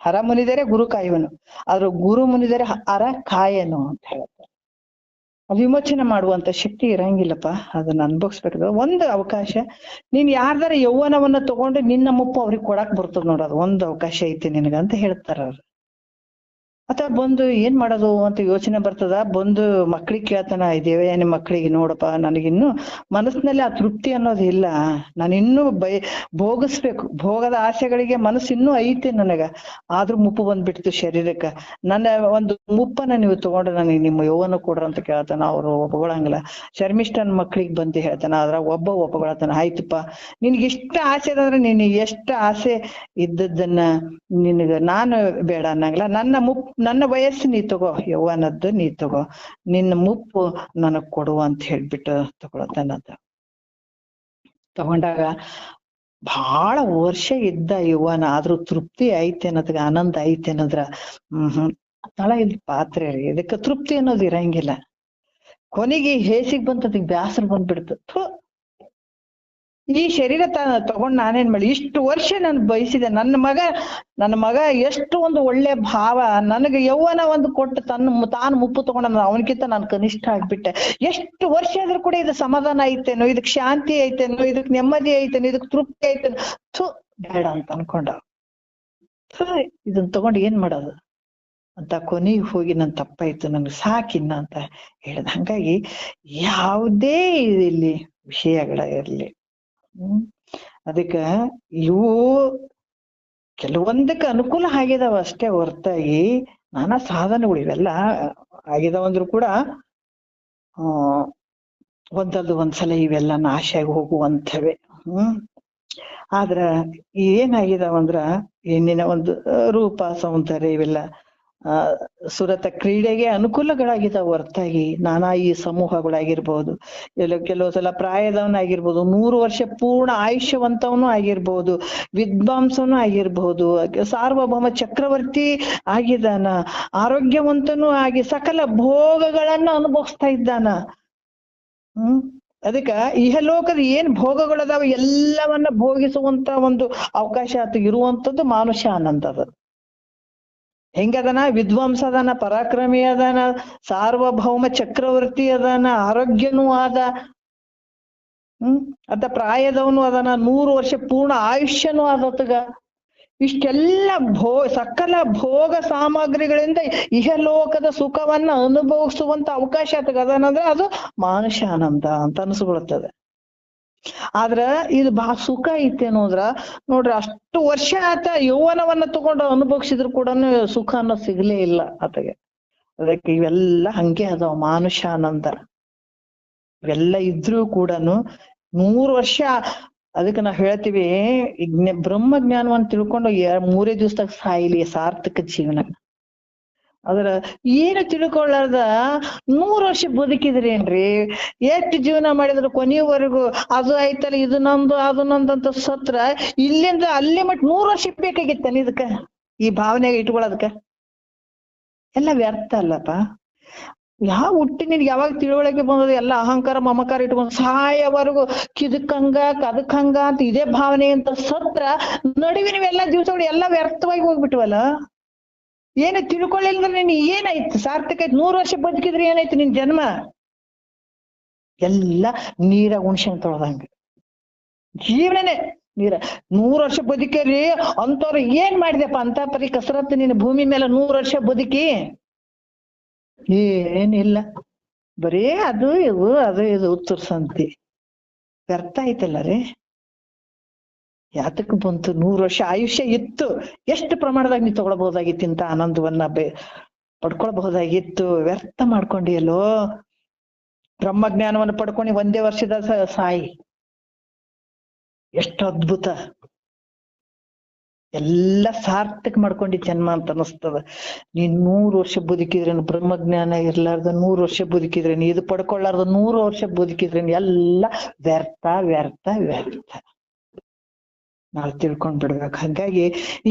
ಹರ ಮುನಿದರೆ ಗುರು ಕಾಯುವನು, ಆದ್ರೆ ಗುರು ಮುನಿದರೆ ಹರ ಕಾಯನು ಅಂತ ಹೇಳ್ತಾರೆ. ವಿಮೋಚನೆ ಮಾಡುವಂತ ಶಕ್ತಿ ಇರಂಗಿಲ್ಲಪ್ಪ. ಅದನ್ನ ಅನ್ಭವಿಸ್ಬೇಕು. ಒಂದು ಅವಕಾಶ, ನೀನ್ ಯಾರ್ದಾರ ಯೌವನವನ್ನ ತಗೊಂಡು ನಿನ್ನ ಮುಪ್ಪು ಅವ್ರಿಗೆ ಕೊಡಾಕ್ ಬರ್ತದ ನೋಡೋದು, ಒಂದು ಅವಕಾಶ ಐತಿ ನಿನಗ ಅಂತ ಹೇಳ್ತಾರ ಅವ್ರು. ಅಥವಾ ಬಂದು ಏನ್ ಮಾಡೋದು ಅಂತ ಯೋಚನೆ ಬರ್ತದ. ಬಂದು ಮಕ್ಳಿಗೆ ಕೇಳ್ತಾನ, ಈ ದೇವಯಾನಿ ಮಕ್ಳಿಗೆ, ನೋಡಪ್ಪ ನನಗಿನ್ನು ಮನಸ್ಸಿನಲ್ಲಿ ಆ ತೃಪ್ತಿ ಅನ್ನೋದು ಇಲ್ಲ, ನಾನು ಇನ್ನೂ ಭೋಗಿಸ್ಬೇಕು, ಭೋಗದ ಆಸೆಗಳಿಗೆ ಮನಸ್ಸು ಇನ್ನೂ ಐತೆ ನನಗ, ಆದ್ರೂ ಮುಪ್ಪು ಬಂದ್ಬಿಡ್ತು ಶರೀರಕ್ಕ. ನನ್ನ ಒಂದು ಮುಪ್ಪನ್ನ ನೀವು ತಗೊಂಡು ನನಗೆ ನಿಮ್ಮ ಯೌವನ ಕೊಡ್ರ ಅಂತ ಕೇಳ್ತಾನ. ಅವ್ರು ಒಪ್ಕೊಳಂಗಿಲ್ಲ. ಶರ್ಮಿಷ್ಠನ್ ಮಕ್ಳಿಗೆ ಬಂದು ಹೇಳ್ತಾನ, ಅದ್ರಾಗ ಒಪ್ಕೊಳತಾನ, ಆಯ್ತಪ್ಪ ನಿನ್ಗೆ ಇಷ್ಟ ಆಸೆ ಅದಂದ್ರೆ ನೀನ್ ಎಷ್ಟ ಆಸೆ ಇದ್ದದ್ದನ್ನ ನಿನಗ ನಾನು ಬೇಡ ಅನ್ನಂಗಿಲ್ಲ. ನನ್ನ ವಯಸ್ಸು ನೀ ತಗೋ, ಯೌವನದ್ದು ನೀ ತಗೋ, ನಿನ್ನ ಮುಪ್ಪು ನನಗ್ ಕೊಡು ಅಂತ ಹೇಳ್ಬಿಟ್ಟು ತಗೊಳತಾನಂತ. ತಗೊಂಡಾಗ ಬಹಳ ವರ್ಷ ಇದ್ದ ಯೌವನ, ಆದ್ರೂ ತೃಪ್ತಿ ಐತೆ ಅನ್ನೋದ್ಗ, ಆನಂದ ಐತೆ ಅನ್ನೋದ್ರ ತಳ ಇದ್ ಪಾತ್ರೆ ರೀ. ಇದಕ್ಕೆ ತೃಪ್ತಿ ಅನ್ನೋದು ಇರಂಗಿಲ್ಲ. ಕೊನೆಗೆ ಹೇಸಿಗೆ ಬಂತದಕ್ಕೆ ಬ್ಯಾಸರ ಬಂದ್ಬಿಡ್ತು. ಈ ಶರೀರ ತಗೊಂಡ್ ನಾನೇನ್ ಮಾಡಿ, ಇಷ್ಟು ವರ್ಷ ನಾನು ಬಯಸಿದೆ, ನನ್ನ ಮಗ ಎಷ್ಟು ಒಂದು ಒಳ್ಳೆ ಭಾವ, ನನಗೆ ಯೌವನ ಒಂದು ಕೊಟ್ಟು ತಾನು ಮುಪ್ಪು ತಗೊಂಡ, ಅವನಕ್ಕಿಂತ ನಾನು ಕನಿಷ್ಠ ಆಗ್ಬಿಟ್ಟೆ. ಎಷ್ಟು ವರ್ಷ ಆದ್ರೂ ಕೂಡ ಇದು ಸಮಾಧಾನ ಐತೇನೋ, ಇದಕ್ ಶಾಂತಿ ಐತೇನೋ, ಇದಕ್ ನೆಮ್ಮದಿ ಐತೇನೋ, ಇದಕ್ ತೃಪ್ತಿ ಐತೇನೋ, ಬೇಡ ಅಂತ ಅನ್ಕೊಂಡ. ಇದನ್ ತಗೊಂಡು ಏನ್ ಮಾಡೋದು ಅಂತ ಕೊನೆಗೆ ಹೋಗಿ ನನ್ ತಪ್ಪಾಯ್ತು, ನನ್ಗೆ ಸಾಕಿನ್ನ ಅಂತ ಹೇಳ್ದ. ಹಂಗಾಗಿ ಯಾವುದೇ ಇಲ್ಲಿ ವಿಷಯಗಳ ಇರ್ಲಿ, ಅದಕ್ಕ ಇವು ಕೆಲವೊಂದಕ್ಕೆ ಅನುಕೂಲ ಆಗಿದಾವ ಅಷ್ಟೇ ಹೊರತಾಗಿ ನಾನಾ ಸಾಧನಗಳು ಇವೆಲ್ಲ ಆಗಿದಾವಂದ್ರು ಕೂಡ ಒಂದ್ಸಲ ಇವೆಲ್ಲ ನಾಶ ಆಗಿ ಹೋಗುವಂಥವೇ. ಆದ್ರ ಏನಾಗಿದಾವಂದ್ರ ಹೆಣ್ಣಿನ ಒಂದು ರೂಪ ಸೌಂದರ್ಯ ಇವೆಲ್ಲ ಸುರತ ಕ್ರೀಡೆಗೆ ಅನುಕೂಲಗಳಾಗಿದ್ದಾವ ಹೊರತಾಗಿ ನಾನಾ ಈ ಸಮೂಹಗಳಾಗಿರ್ಬೋದು, ಕೆಲವು ಸಲ ಪ್ರಾಯದವನಾಗಿರ್ಬೋದು, 100 ವರ್ಷ ಪೂರ್ಣ ಆಯುಷ್ಯವಂತವನು ಆಗಿರ್ಬೋದು, ವಿದ್ವಾಂಸನು ಆಗಿರ್ಬೋದು, ಸಾರ್ವಭೌಮ ಚಕ್ರವರ್ತಿ ಆಗಿದ್ದಾನ, ಆರೋಗ್ಯವಂತನೂ ಆಗಿ ಸಕಲ ಭೋಗಗಳನ್ನ ಅನುಭವಿಸ್ತಾ ಇದ್ದಾನ. ಅದಕ್ಕ ಇಹಲೋಕದ ಏನ್ ಭೋಗಗಳದಾವ ಎಲ್ಲವನ್ನ ಭೋಗಿಸುವಂತ ಒಂದು ಅವಕಾಶ ಆತ ಇರುವಂತದ್ದು ಮಾನುಷ ಆನಂದ. ಅದು ಹೆಂಗದನ, ವಿದ್ವಾಂಸ ಅದಾನ, ಪರಾಕ್ರಮಿ ಅದಾನ, ಸಾರ್ವಭೌಮ ಚಕ್ರವರ್ತಿ ಅದಾನ, ಆರೋಗ್ಯನೂ ಆದ, ಅದ ಪ್ರಾಯದವನು ಅದಾನ, 100 ವರ್ಷ ಪೂರ್ಣ ಆಯುಷ್ಯನೂ ಆದತ್ಗ. ಇಷ್ಟೆಲ್ಲ ಸಕಲ ಭೋಗ ಸಾಮಗ್ರಿಗಳಿಂದ ಇಹಲೋಕದ ಸುಖವನ್ನ ಅನುಭವಿಸುವಂತ ಅವಕಾಶ ಆತಗದನಂದ್ರೆ ಅದು ಮಾನುಷ ಆನಂದ ಅಂತ ಅನ್ಸ್ಕೊಳ್ತದೆ. ಆದ್ರ ಇದು ಬಹಳ ಸುಖ ಐತೆ ಅನ್ನೋದ್ರ ನೋಡ್ರಿ, ಅಷ್ಟು ವರ್ಷ ಆತ ಯೌವನವನ್ನ ತಗೊಂಡು ಅನುಭವಿಸಿದ್ರು ಕೂಡ ಸುಖ ಅನ್ನೋ ಸಿಗ್ಲೇ ಇಲ್ಲ ಆತಗೆ. ಅದಕ್ಕೆ ಇವೆಲ್ಲ ಹಂಗೆ ಅದಾವ ಮಾನುಷ ಆನಂದ. ಇವೆಲ್ಲ ಇದ್ರೂ ಕೂಡ 100 ವರ್ಷ, ಅದಕ್ಕೆ ನಾವ್ ಹೇಳ್ತೀವಿ ಬ್ರಹ್ಮ ಜ್ಞಾನವನ್ನ ತಿಳ್ಕೊಂಡು 3 ದಿವಸದಾಗ ಸಾಯಿಲಿ ಸಾರ್ಥಕ ಜೀವನ. ಅದ್ರ ಏನು ತಿಳ್ಕೊಳ್ಳಾರ್ದ 100 ವರ್ಷ ಬದುಕಿದ್ರೇನ್ರಿ, ಎಷ್ಟು ಜೀವನ ಮಾಡಿದ್ರು ಕೊನೆಯವರೆಗೂ ಅದು ಆಯ್ತಲ್ಲ ಇದು ನಂದು ಅದು ನಂದು ಅಂತ ಸತ್ರ ಇಲ್ಲಿಂದ ಅಲ್ಲಿ ಮಟ್ 100 ವರ್ಷ ಬೇಕಾಗಿತ್ತಾನ ಇದಕ್ಕ, ಈ ಭಾವನೆಗೆ ಇಟ್ಕೊಳ್ಳೋದಕ್ಕ? ಎಲ್ಲ ವ್ಯರ್ಥ ಅಲ್ಲಪ್ಪ. ಯಾವ ಹುಟ್ಟಿ ನಿನ್ಗೆ ಯಾವಾಗ ತಿಳುವಳಿಕೆ ಬಂದದ ಎಲ್ಲ ಅಹಂಕಾರ ಮಮಕಾರ ಇಟ್ಕೊಂಡು ಸಾಯವರೆಗೂ ಕಿದಕ್ಕಂಗ ಕದಕ್ಕಂಗ ಅಂತ ಇದೇ ಭಾವನೆ ಅಂತ ಸತ್ರ ನಡುವಿನ ಎಲ್ಲ ದಿವಸಗಳು ಎಲ್ಲ ವ್ಯರ್ಥವಾಗಿ ಹೋಗ್ಬಿಟ್ವಲ್ಲ. ಏನು ತಿಳ್ಕೊಳ್ಳಿಲ್ಲ ನೀನ್ ಏನಾಯ್ತು ಸಾರ್ಥಕ ಆಯ್ತು? 100 ವರ್ಷ ಬದುಕಿದ್ರೆ ಏನಾಯ್ತು ನಿನ್ ಜನ್ಮ? ಎಲ್ಲ ನೀರ ಉಣ್ಸ್ಕೊಂಡ್ ತೊಳ್ದಂಗ ಜೀವನನೇ ನೀರ. 100 ವರ್ಷ ಬದುಕೇರಿ ಅಂತವ್ರು ಏನ್ ಮಾಡಿದೆಪ್ಪ ಅಂತ ಪರಿ ಕಸರತ್ತು ನೀನು ಭೂಮಿ ಮೇಲೆ 100 ವರ್ಷ ಬದುಕಿ? ಏನಿಲ್ಲ, ಬರೀ ಅದು ಇದು ಉತ್ತರ್ಸಂತಿ ವ್ಯರ್ಥ ಆಯ್ತಲ್ಲ ರೀ. ಯಾತಕ್ ಬಂತು? 100 ವರ್ಷ ಆಯುಷ್ಯ ಇತ್ತು, ಎಷ್ಟು ಪ್ರಮಾಣದಾಗ ನೀ ತಗೊಳ್ಬಹುದಾಗಿತ್ತು ಇಂತ ಆನಂದವನ್ನ ಪಡ್ಕೊಳ್ಬಹುದಾಗಿತ್ತು. ವ್ಯರ್ಥ ಮಾಡ್ಕೊಂಡಿಯಲ್ಲೋ. ಬ್ರಹ್ಮಜ್ಞಾನವನ್ನು ಪಡ್ಕೊಂಡು ಒಂದೇ ವರ್ಷದ ಸಾಯಿ, ಎಷ್ಟು ಅದ್ಭುತ. ಎಲ್ಲ ಸಾರ್ಥಕ ಮಾಡ್ಕೊಂಡಿ ಜನ್ಮ ಅಂತ ಅನಿಸ್ತದ. ನೀನ್ 100 ವರ್ಷ ಬದುಕಿದ್ರೇನು, ಬ್ರಹ್ಮಜ್ಞಾನ ಇರ್ಲಾರ್ದ 100 ವರ್ಷ ಬದುಕಿದ್ರೇನು, ಇದು ಪಡ್ಕೊಳ್ಳಾರ್ದ 100 ವರ್ಷ ಬದುಕಿದ್ರೇನು, ಎಲ್ಲ ವ್ಯರ್ಥ ವ್ಯರ್ಥ ವ್ಯರ್ಥ. ನಾವು ತಿಳ್ಕೊಂಡ್ ಬಿಡ್ಬೇಕು. ಹಾಗಾಗಿ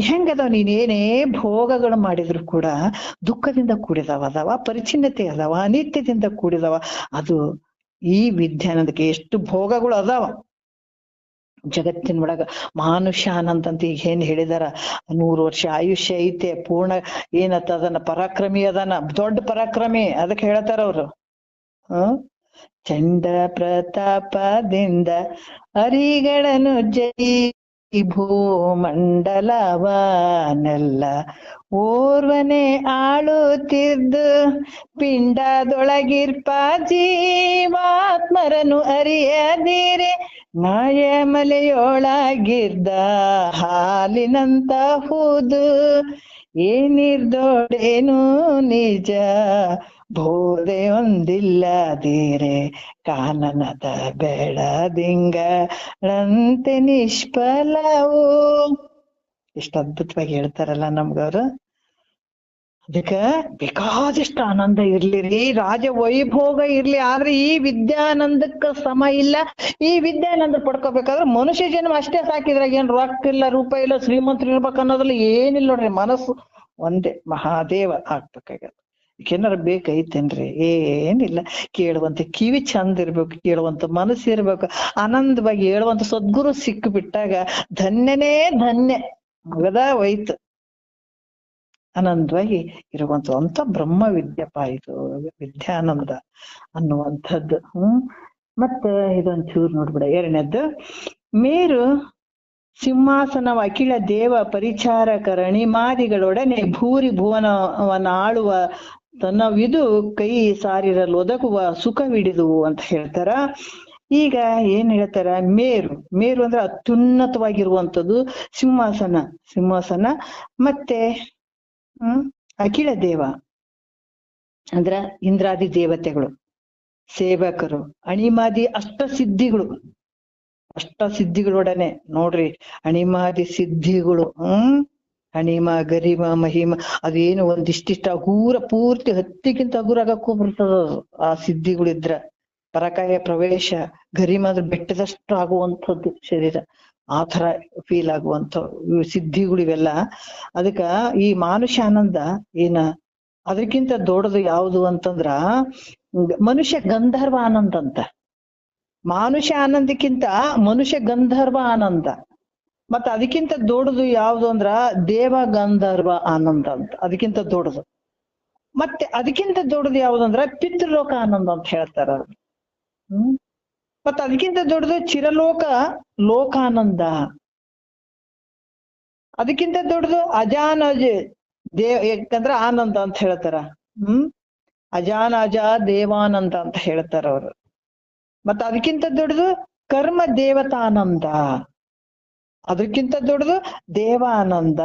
ಹೆಂಗದಾವ, ನೀನ್ ಏನೇ ಭೋಗಗಳು ಮಾಡಿದ್ರು ಕೂಡ ದುಃಖದಿಂದ ಕೂಡಿದಾವ ಅದಾವ, ಪರಿಚಿನ್ನತೆ ಅದಾವ, ಅನಿತ್ಯದಿಂದ ಕೂಡಿದಾವ. ಅದು ಈ ವಿದ್ಯಾನಂದಕ್ಕೆ ಎಷ್ಟು ಭೋಗಗಳು ಅದಾವ ಜಗತ್ತಿನ ಒಳಗ. ಮಾನುಷ ಆನಂದ ಅಂತ ಈಗ ಏನ್ ಹೇಳಿದಾರ, 100 ವರ್ಷ ಆಯುಷ್ಯ ಐತೆ, ಪೂರ್ಣ ಏನತ್ತ ಅದನ್ನ ಪರಾಕ್ರಮಿ ಅದನ್ನ, ದೊಡ್ಡ ಪರಾಕ್ರಮಿ. ಅದಕ್ಕೆ ಹೇಳ್ತಾರ ಅವ್ರು, ಚಂಡ ಪ್ರತಾಪದಿಂದ ಹರಿಗಳನ್ನು ಜೈ ಭೂಮಂಡಲವನೆಲ್ಲ ಓರ್ವನೆ ಆಳುತ್ತಿದ್ದು ಪಿಂಡದೊಳಗಿರ್ಪ ಜೀವಾತ್ಮರನು ಅರಿಯದಿರೆ ಮಾಯಮಲೆಯೊಳಗಿರ್ದ ಹಾಲಿನಂತ ಹೂದು ಏನಿರ್ದೋಡೇನು ನಿಜ ಬೋಧೆ ಒಂದಿಲ್ಲದಿರೆ ಕಾನನದ ಬೆಳದಿಂಗಳಂತೆ ನಿಷ್ಫಲವು. ಎಷ್ಟು ಅದ್ಭುತವಾಗಿ ಹೇಳ್ತಾರಲ್ಲ ನಮ್ಗವ್ರು. ಅದಕ್ಕ ಬೇಕಾದಷ್ಟು ಆನಂದ ಇರ್ಲಿ, ರಾಜ ವೈಭೋಗ ಇರ್ಲಿ, ಆದ್ರೆ ಈ ವಿದ್ಯಾನಂದಕ್ಕ ಸಮ ಇಲ್ಲ. ಈ ವಿದ್ಯಾನಂದ ಪಡ್ಕೋಬೇಕಾದ್ರೆ ಮನುಷ್ಯ ಜನ್ಮ ಅಷ್ಟೇ ಸಾಕಿದ್ರಾಗ ಏನ್ ರೊಕ್ಕ ಇಲ್ಲ, ರೂಪ ಇಲ್ಲ, ಶ್ರೀಮಂತರು ಇರ್ಬೇಕು ಅನ್ನೋದ್ರಲ್ಲಿ ಏನಿಲ್ಲ ನೋಡ್ರಿ. ಮನಸ್ಸು ಒಂದೇ ಮಹಾದೇವ ಆಗ್ಬೇಕಾಗ್ಯದ. ಏನಾರ ಬೇಕೈತೇನ್ರಿ? ಏನಿಲ್ಲ. ಕೇಳುವಂತ ಕಿವಿ ಚಂದ ಇರ್ಬೇಕು, ಕೇಳುವಂತ ಮನಸ್ಸು ಇರ್ಬೇಕು, ಆನಂದವಾಗಿ ಹೇಳುವಂತ ಸದ್ಗುರು ಸಿಕ್ಕು ಬಿಟ್ಟಾಗ ಧನ್ಯನೇ ಧನ್ಯ. ಮಗದ ಹೋಯ್ತು. ಆನಂದವಾಗಿ ಇರುವಂತ ಬ್ರಹ್ಮ ವಿದ್ಯಪ್ಪ ಇದು ವಿದ್ಯಾನಂದ ಅನ್ನುವಂಥದ್ದು. ಮತ್ತ ಇದೊಂಚೂರು ನೋಡ್ಬಿಡ. ಎರಡನೇದ್ದು, ಮೇರು ಸಿಂಹಾಸನವ ಅಖಿಲ ದೇವ ಪರಿಚಾರಕರಣಿಮಾದಿಗಳೊಡನೆ ಭೂರಿ ಭುವನವನ್ನ ಆಳುವ ತನ್ನವಿದು ಕೈ ಸಾರಿರಲು ಒದಗುವ ಸುಖವಿಡಿದುವು ಅಂತ ಹೇಳ್ತಾರ. ಈಗ ಏನ್ ಹೇಳ್ತಾರ, ಮೇರು ಅಂದ್ರೆ ಅತ್ಯುನ್ನತವಾಗಿರುವಂಥದ್ದು ಸಿಂಹಾಸನ. ಮತ್ತೆ ಅಖಿಲ ದೇವ ಅಂದ್ರ ಇಂದ್ರಾದಿ ದೇವತೆಗಳು, ಸೇವಕರು, ಅಣಿಮಾದಿ ಅಷ್ಟಸಿದ್ಧಿಗಳೊಡನೆ ನೋಡ್ರಿ. ಅಣಿಮಾದಿ ಸಿದ್ಧಿಗಳು, ಅಣಿಮ ಗರಿಮ ಮಹಿಮ ಅದೇನು ಒಂದಿಷ್ಟಿಷ್ಟ ಅಗೂರ ಪೂರ್ತಿ ಹತ್ತಿಗಿಂತ ಅಗೂರ ಆಗಕ್ಕೂ ಬರ್ತದ ಆ ಸಿದ್ಧಿಗಳಿದ್ರ. ಪರಕಾಯ ಪ್ರವೇಶ, ಗರಿಮ ಅಂದ್ರೆ ಬೆಟ್ಟದಷ್ಟು ಆಗುವಂಥದ್ದು ಶರೀರ, ಆ ತರ ಫೀಲ್ ಆಗುವಂಥ ಸಿದ್ಧಿಗಳು ಇವೆಲ್ಲ. ಅದಕ್ಕ ಈ ಮಾನುಷ ಆನಂದ ಅದಕ್ಕಿಂತ ದೊಡ್ಡದು ಯಾವುದು ಅಂತಂದ್ರ ಮನುಷ್ಯ ಗಂಧರ್ವ ಆನಂದ ಅಂತ. ಮಾನುಷ ಆನಂದಕ್ಕಿಂತ ಮನುಷ್ಯ ಗಂಧರ್ವ ಆನಂದ. ಮತ್ತ ಅದಕ್ಕಿಂತ ದೊಡ್ಡದು ಯಾವುದು ಅಂದ್ರ ದೇವ ಗಂಧರ್ವ ಆನಂದ ಅಂತ, ಅದಕ್ಕಿಂತ ದೊಡ್ಡದು. ಮತ್ತೆ ಅದಕ್ಕಿಂತ ದೊಡ್ಡದು ಯಾವ್ದಂದ್ರ ಪಿತೃಲೋಕ ಆನಂದ ಅಂತ ಹೇಳ್ತಾರ. ಮತ್ತ ಅದಕ್ಕಿಂತ ದೊಡ್ಡದು ಲೋಕಾನಂದ. ಅದಕ್ಕಿಂತ ದೊಡ್ಡದು ಅಜಾನಜ ಯಾಕಂದ್ರ ಆನಂದ ಅಂತ ಹೇಳ್ತಾರ. ಅಜಾನಜ ದೇವಾನಂದ ಅಂತ ಹೇಳ್ತಾರ ಅವ್ರು. ಮತ್ತ ಅದಕ್ಕಿಂತ ದೊಡ್ಡದು ಕರ್ಮ ದೇವತಾನಂದ. ಅದಕ್ಕಿಂತ ದೊಡ್ಡದು ದೇವಾನಂದ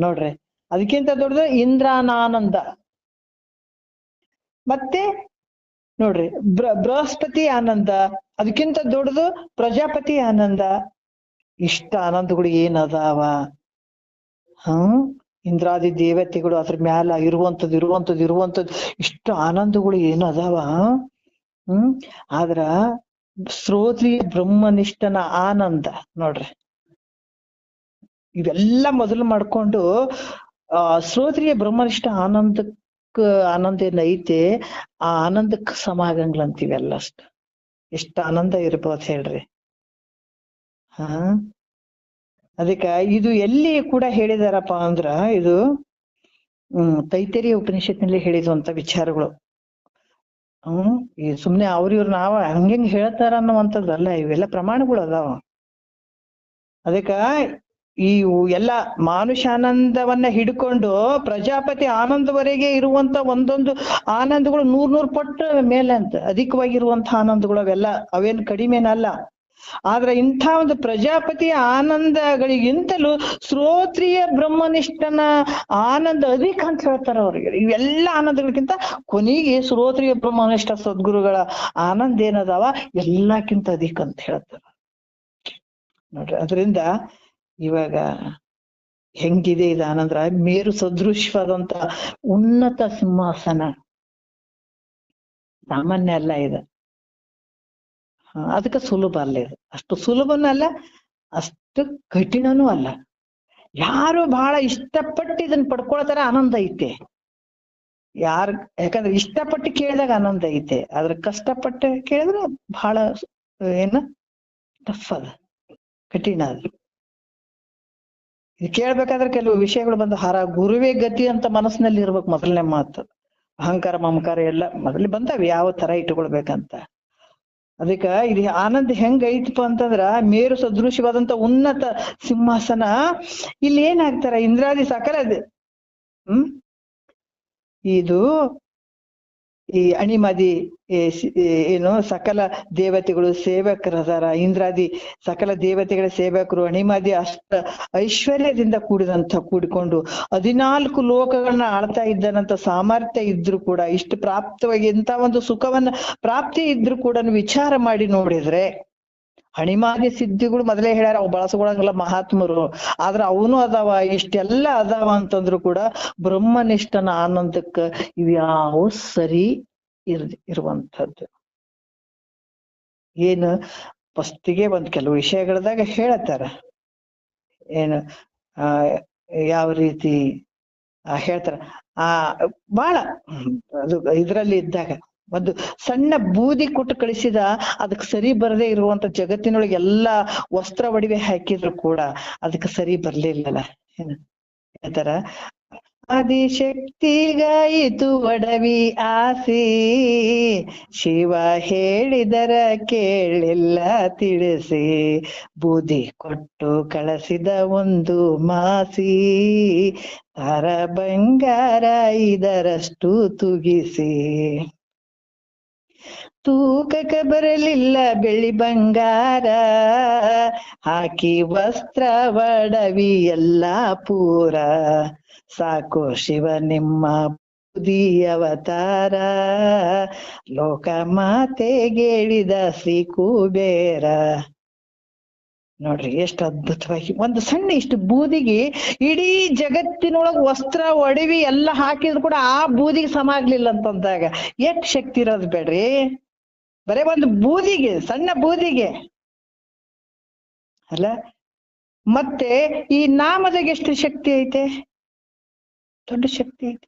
ನೋಡ್ರಿ. ಅದಕ್ಕಿಂತ ದೊಡ್ಡದು ಇಂದ್ರಾನಾನಂದ. ಮತ್ತೆ ನೋಡ್ರಿ ಬೃಹಸ್ಪತಿ ಆನಂದ. ಅದಕ್ಕಿಂತ ದೊಡ್ಡದು ಪ್ರಜಾಪತಿ ಆನಂದ. ಇಷ್ಟ ಆನಂದಗಳು ಏನದಾವ. ಇಂದ್ರಾದಿ ದೇವತೆಗಳು ಅದ್ರ ಮ್ಯಾಲ ಇರುವಂತದ್ದು ಇಷ್ಟು ಆನಂದಗಳು ಏನು ಅದಾವ. ಆದ್ರ ಶ್ರೋತ್ರಿಯ ಬ್ರಹ್ಮನಿಷ್ಠನ ಆನಂದ ನೋಡ್ರಿ. ಇವೆಲ್ಲ ಮೊದಲು ಮಾಡ್ಕೊಂಡು ಶ್ರೋತ್ರಿಯ ಬ್ರಹ್ಮನಿಷ್ಠ ಆನಂದ ಏನ್ ಐತೆ, ಆ ಆನಂದಕ್ಕೆ ಸಮ ಆಗಂಗ್ಲಂತೀವೆಲ್ಲ. ಅಷ್ಟ ಎಷ್ಟು ಆನಂದ ಇರ್ಬೋದು ಹೇಳ್ರಿ. ಅದಕ್ಕ ಇದು ಎಲ್ಲಿ ಕೂಡ ಹೇಳಿದಾರಪ್ಪ ಅಂದ್ರ, ಇದು ತೈತರಿಯ ಉಪನಿಷತ್ನಲ್ಲಿ ಹೇಳಿರುವಂತ ವಿಚಾರಗಳು. ಈ ಸುಮ್ನೆ ಇವ್ರು ನಾವ ಹಂಗೆಂಗ್ ಹೇಳ್ತಾರ ಅನ್ನುವಂಥದ್ದಲ್ಲ, ಇವೆಲ್ಲ ಪ್ರಮಾಣಗಳು ಅದಾವ. ಅದಕ್ಕ ಈ ಎಲ್ಲ ಮಾನುಷಾನಂದವನ್ನ ಹಿಡ್ಕೊಂಡು ಪ್ರಜಾಪತಿ ಆನಂದವರೆಗೆ ಇರುವಂತ ಒಂದೊಂದು ಆನಂದಗಳು 100 ಪಟ್ಟು ಮೇಲೆ ಅಂತ ಅಧಿಕವಾಗಿರುವಂತ ಆನಂದಗಳು ಅವೆಲ್ಲ ಅವೇನ್ ಕಡಿಮೆನಲ್ಲ. ಆದ್ರೆ ಇಂಥ ಒಂದು ಪ್ರಜಾಪತಿಯ ಆನಂದಗಳಿಗಿಂತಲೂ ಶ್ರೋತ್ರಿಯ ಬ್ರಹ್ಮನಿಷ್ಠನ ಆನಂದ ಅಧಿಕ ಅಂತ ಹೇಳ್ತಾರ ಅವ್ರಿಗೆ. ಇವೆಲ್ಲ ಆನಂದಗಳಿಗಿಂತ ಕೊನೆಗೆ ಶ್ರೋತ್ರಿಯ ಬ್ರಹ್ಮನಿಷ್ಠ ಸದ್ಗುರುಗಳ ಆನಂದ ಏನದಾವ ಎಲ್ಲಕ್ಕಿಂತ ಅಧಿಕ ಅಂತ ಹೇಳ್ತಾರ ನೋಡ್ರಿ. ಅದರಿಂದ ಇವಾಗ ಹೆಂಗಿದೆ ಇದು ಆನಂದ್ರ ಮೇರು ಸದೃಶವಾದಂತ ಉನ್ನತ ಸಿಂಹಾಸನ ಸಾಮಾನ್ಯ ಅಲ್ಲ ಇದು. ಅದಕ್ಕೆ ಸುಲಭ ಅಲ್ಲ ಇದು, ಅಷ್ಟು ಸುಲಭನೂ ಅಲ್ಲ, ಅಷ್ಟು ಕಠಿಣನೂ ಅಲ್ಲ. ಯಾರು ಬಹಳ ಇಷ್ಟಪಟ್ಟು ಇದನ್ನ ಪಡ್ಕೊಳ್ತಾರ ಆನಂದ ಐತೆ. ಯಾಕಂದ್ರೆ ಇಷ್ಟಪಟ್ಟು ಕೇಳಿದಾಗ ಆನಂದ ಐತೆ, ಆದ್ರೆ ಕಷ್ಟಪಟ್ಟು ಕೇಳಿದ್ರೆ ಬಹಳ ಏನ ಟಫ್ ಅದ, ಕಠಿಣ ಅದು. ಇದು ಕೇಳ್ಬೇಕಾದ್ರೆ ಕೆಲವು ವಿಷಯಗಳು ಬಂದು ಗುರುವೇ ಗತಿ ಅಂತ ಮನಸ್ಸಿನಲ್ಲಿ ಇರ್ಬೇಕು. ಮೊದಲನೇ ಮಾತು ಅಹಂಕಾರ ಮಮಕಾರ ಎಲ್ಲ ಮೊದಲೇ ಬಂದಾವ ಯಾವ ತರ ಇಟ್ಕೊಳ್ಬೇಕಂತ. ಅದಕ್ಕ ಇದು ಆನಂದ ಹೆಂಗ ಐತಪ್ಪ ಅಂತಂದ್ರ ಮೇರು ಸದೃಶವಾದಂತ ಉನ್ನತ ಸಿಂಹಾಸನ. ಇಲ್ಲಿ ಏನಾಗ್ತಾರ ಇಂದ್ರಾದಿ ಸಕಲ ಇದು ಈ ಅಣಿಮಾದಿ ಏನು ಸಕಲ ದೇವತೆಗಳು ಸೇವಕರದಾರ. ಇಂದ್ರಾದಿ ಸಕಲ ದೇವತೆಗಳ ಸೇವಕರು ಅಣಿಮಾದಿ ಅಷ್ಟ ಐಶ್ವರ್ಯದಿಂದ ಕೂಡಿಕೊಂಡು 14 ಲೋಕಗಳನ್ನ ಆಳ್ತಾ ಇದ್ದಾನಂತ ಸಾಮರ್ಥ್ಯ ಇದ್ರು ಕೂಡ, ಇಷ್ಟು ಪ್ರಾಪ್ತವಾಗಿ ಇಂಥ ಒಂದು ಸುಖವನ್ನ ಪ್ರಾಪ್ತಿ ಇದ್ರು ಕೂಡ ವಿಚಾರ ಮಾಡಿ ನೋಡಿದ್ರೆ ಅಣಿಮಾದಿ ಸಿದ್ಧಿಗಳು ಮೊದಲೇ ಹೇಳ್ಯಾರ, ಅವು ಬಳಸ್ಕೊಳಂಗಿಲ್ಲ ಮಹಾತ್ಮರು. ಆದ್ರ ಅವನು ಅದಾವ, ಇಷ್ಟೆಲ್ಲ ಅದಾವ ಅಂತಂದ್ರು ಕೂಡ ಬ್ರಹ್ಮನಿಷ್ಠನ ಆನಂದಕ್ಕ ಇವ್ಯಾವ ಸರಿ ಇರುವಂಥದ್ದು. ಏನು ಫಸ್ಟಿಗೆ ಒಂದ್ ಕೆಲವು ವಿಷಯಗಳದಾಗ ಹೇಳತ್ತಾರ, ಏನು ಯಾವ ರೀತಿ ಹೇಳ್ತಾರ ಬಾಳ ಅದು ಇದ್ರಲ್ಲಿ ಇದ್ದಾಗ ಒಂದು ಸಣ್ಣ ಬೂದಿ ಕೊಟ್ಟು ಕಳಿಸಿದ ಅದಕ್ಕೆ ಸರಿ ಬರದೇ ಇರುವಂತ ಜಗತ್ತಿನೊಳಗೆ ಎಲ್ಲಾ ವಸ್ತ್ರ ಒಡವೆ ಹಾಕಿದ್ರು ಕೂಡ ಅದಕ್ಕೆ ಸರಿ ಬರ್ಲಿಲ್ಲಲ್ಲ. ಹೇಳ್ತಾರ ಆದಿಶಕ್ತಿಗಾಯಿತು ಒಡವಿ ಆಸಿ, ಶಿವ ಹೇಳಿದರ ಕೇಳಿಲ್ಲ ತಿಳಿಸಿ, ಬೂದಿ ಕೊಟ್ಟು ಕಳಿಸಿದ ಒಂದು ಮಾಸಿ, ತಾರ ಬಂಗಾರ ಇದರಷ್ಟು ತುಗಿಸಿ, ತೂಕಕ್ಕೆ ಬರಲಿಲ್ಲ ಬೆಳ್ಳಿ ಬಂಗಾರ, ಹಾಕಿ ವಸ್ತ್ರ ಒಡವಿ ಎಲ್ಲ ಪೂರ, ಸಾಕು ಶಿವ ನಿಮ್ಮ ಬುದ್ಧಿ ಅವತಾರ, ಲೋಕ ಮಾತೆಗೇಳಿದ ಶ್ರೀ ಕುಬೇರ. ನೋಡ್ರಿ ಎಷ್ಟು ಅದ್ಭುತವಾಗಿ ಒಂದು ಸಣ್ಣ ಇಷ್ಟು ಬೂದಿಗೆ ಇಡೀ ಜಗತ್ತಿನೊಳಗ್ ವಸ್ತ್ರ ಒಡವಿ ಎಲ್ಲ ಹಾಕಿದ್ರು ಕೂಡ ಆ ಬೂದಿಗೆ ಸಮ ಆಗ್ಲಿಲ್ಲ ಅಂತಂದಾಗ ಎಷ್ಟ್ ಶಕ್ತಿ ಇರೋದು ಬೇಡ್ರಿ. ಬರೇ ಒಂದು ಬೂದಿಗೆ, ಸಣ್ಣ ಬೂದಿಗೆ ಅಲ್ಲ. ಮತ್ತೆ ಈ ನಾಮದಾಗ ಎಷ್ಟು ಶಕ್ತಿ ಐತೆ, ದೊಡ್ಡ ಶಕ್ತಿ ಐತೆ.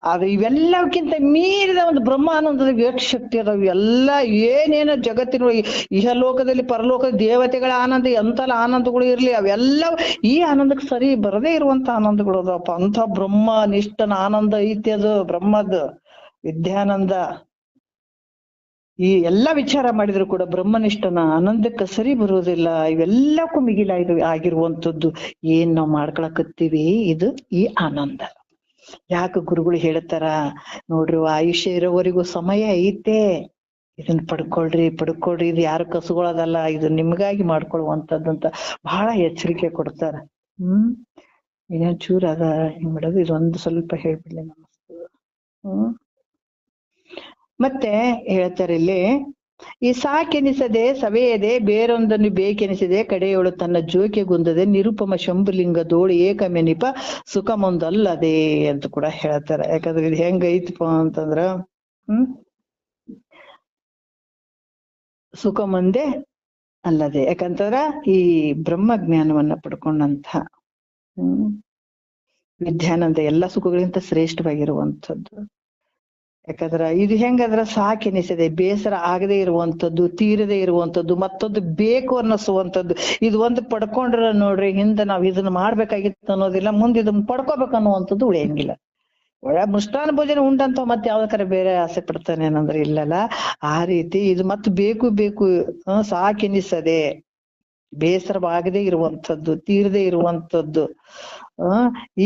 ಆದ್ರೆ ಇವೆಲ್ಲಕ್ಕಿಂತ ಮೀರಿದ ಒಂದು ಬ್ರಹ್ಮಾನಂದದ ಎಷ್ಟು ಶಕ್ತಿ ಅದಾವ. ಎಲ್ಲ ಏನೇನೋ ಜಗತ್ತಿನ ಇಹಲೋಕದಲ್ಲಿ ಪರಲೋಕದ ದೇವತೆಗಳ ಆನಂದ ಎಂತೆಲ್ಲ ಆನಂದಗಳು ಇರ್ಲಿ, ಅವೆಲ್ಲ ಈ ಆನಂದಕ್ಕೆ ಸರಿ ಬರದೇ ಇರುವಂತ ಆನಂದಗಳು ಅದಾವಪ್ಪ. ಅಂತ ಬ್ರಹ್ಮ ನಿಷ್ಠನ ಆನಂದ ಐತಿ ಅದು, ಬ್ರಹ್ಮದ ವಿದ್ಯಾನಂದ. ಈ ಎಲ್ಲಾ ವಿಚಾರ ಮಾಡಿದ್ರು ಕೂಡ ಬ್ರಹ್ಮನಿಷ್ಠನ ಆನಂದಕ್ಕೆ ಸರಿ ಬರುವುದಿಲ್ಲ. ಇವೆಲ್ಲಕ್ಕೂ ಆಗಿರುವಂತದ್ದು ಏನ್ ನಾವ್ ಮಾಡ್ಕೊಳಕತ್ತೀವಿ, ಇದು ಈ ಆನಂದ. ಯಾಕೆ ಗುರುಗಳು ಹೇಳ್ತಾರ ನೋಡ್ರಿ, ಆಯುಷ್ಯ ಇರೋವರೆಗೂ ಸಮಯ ಐತೆ, ಇದನ್ನ ಪಡ್ಕೊಳ್ರಿ, ಇದು ಯಾರು ಕಸುಗಳದಲ್ಲ, ಇದು ನಿಮ್ಗಾಗಿ ಮಾಡ್ಕೊಳ್ಳುವಂಥದ್ದಂತ ಬಹಳ ಎಚ್ಚರಿಕೆ ಕೊಡ್ತಾರ. ಇನ್ನೇನ್ ಚೂರ ಅದ ಹಿಂಗ್ ಮಾಡೋದು, ಇದೊಂದು ಸ್ವಲ್ಪ ಹೇಳ್ಬಿಡ್ಲಿ ನಮಸ್ತೆ. ಮತ್ತೆ ಹೇಳ್ತಾರೆ ಇಲ್ಲಿ, ಈ ಸಾಕೆನಿಸದೆ ಸವೆಯದೆ ಬೇರೊಂದನ್ನು ಬೇಕೆನಿಸಿದೆ, ಕಡೆಯೋಳು ತನ್ನ ಜೋಕೆಗುಂದದೆ, ನಿರುಪಮ ಶಂಭುಲಿಂಗದೋಳು ಏಕಮೆನಿಪ ಸುಖಮೊಂದಲ್ಲದೆ ಅಂತ ಕೂಡ ಹೇಳ್ತಾರೆ. ಯಾಕಂದ್ರೆ ಇದು ಹೆಂಗ ಐತಪ್ಪ ಅಂತಂದ್ರ ಸುಖ ಮುಂದೆ ಅಲ್ಲದೆ, ಯಾಕಂತಂದ್ರ ಈ ಬ್ರಹ್ಮಜ್ಞಾನವನ್ನ ಪಡ್ಕೊಂಡಂತ ವಿದ್ಯಾನಂದ ಎಲ್ಲ ಸುಖಗಳಿಗಿಂತ ಶ್ರೇಷ್ಠವಾಗಿರುವಂಥದ್ದು. ಯಾಕಂದ್ರ ಇದು ಹೆಂಗಂದ್ರ ಸಾಕೆನಿಸದೆ ಬೇಸರ ಆಗದೆ ಇರುವಂತದ್ದು, ತೀರದೆ ಇರುವಂತದ್ದು, ಮತ್ತೊಂದು ಬೇಕು ಅನ್ನಿಸುವಂತದ್ದು. ಇದು ಒಂದು ಪಡ್ಕೊಂಡ್ರ ನೋಡ್ರಿ ಹಿಂದ ನಾವ್ ಇದನ್ನ ಮಾಡ್ಬೇಕಾಗಿತ್ತು ಅನ್ನೋದಿಲ್ಲ, ಮುಂದೆ ಇದನ್ನ ಪಡ್ಕೋಬೇಕು ಅನ್ನುವಂಥದ್ದು ಉಳಿಯಂಗಿಲ್ಲ. ಮೃಷ್ಟಾನ್ನ ಭೋಜನ ಉಂಡಂತ ಮತ್ತೆ ಯಾವ್ದಕ್ಕಾರ ಬೇರೆ ಆಸೆ ಪಡ್ತಾನೆ ಏನಂದ್ರೆ ಇಲ್ಲಲ್ಲ. ಆ ರೀತಿ ಇದು ಮತ್ತೆ ಬೇಕು ಬೇಕು ಸಾಕೆನಿಸದೆ ಬೇಸರವಾಗದೆ ಇರುವಂತದ್ದು, ತೀರದೆ ಇರುವಂತದ್ದು.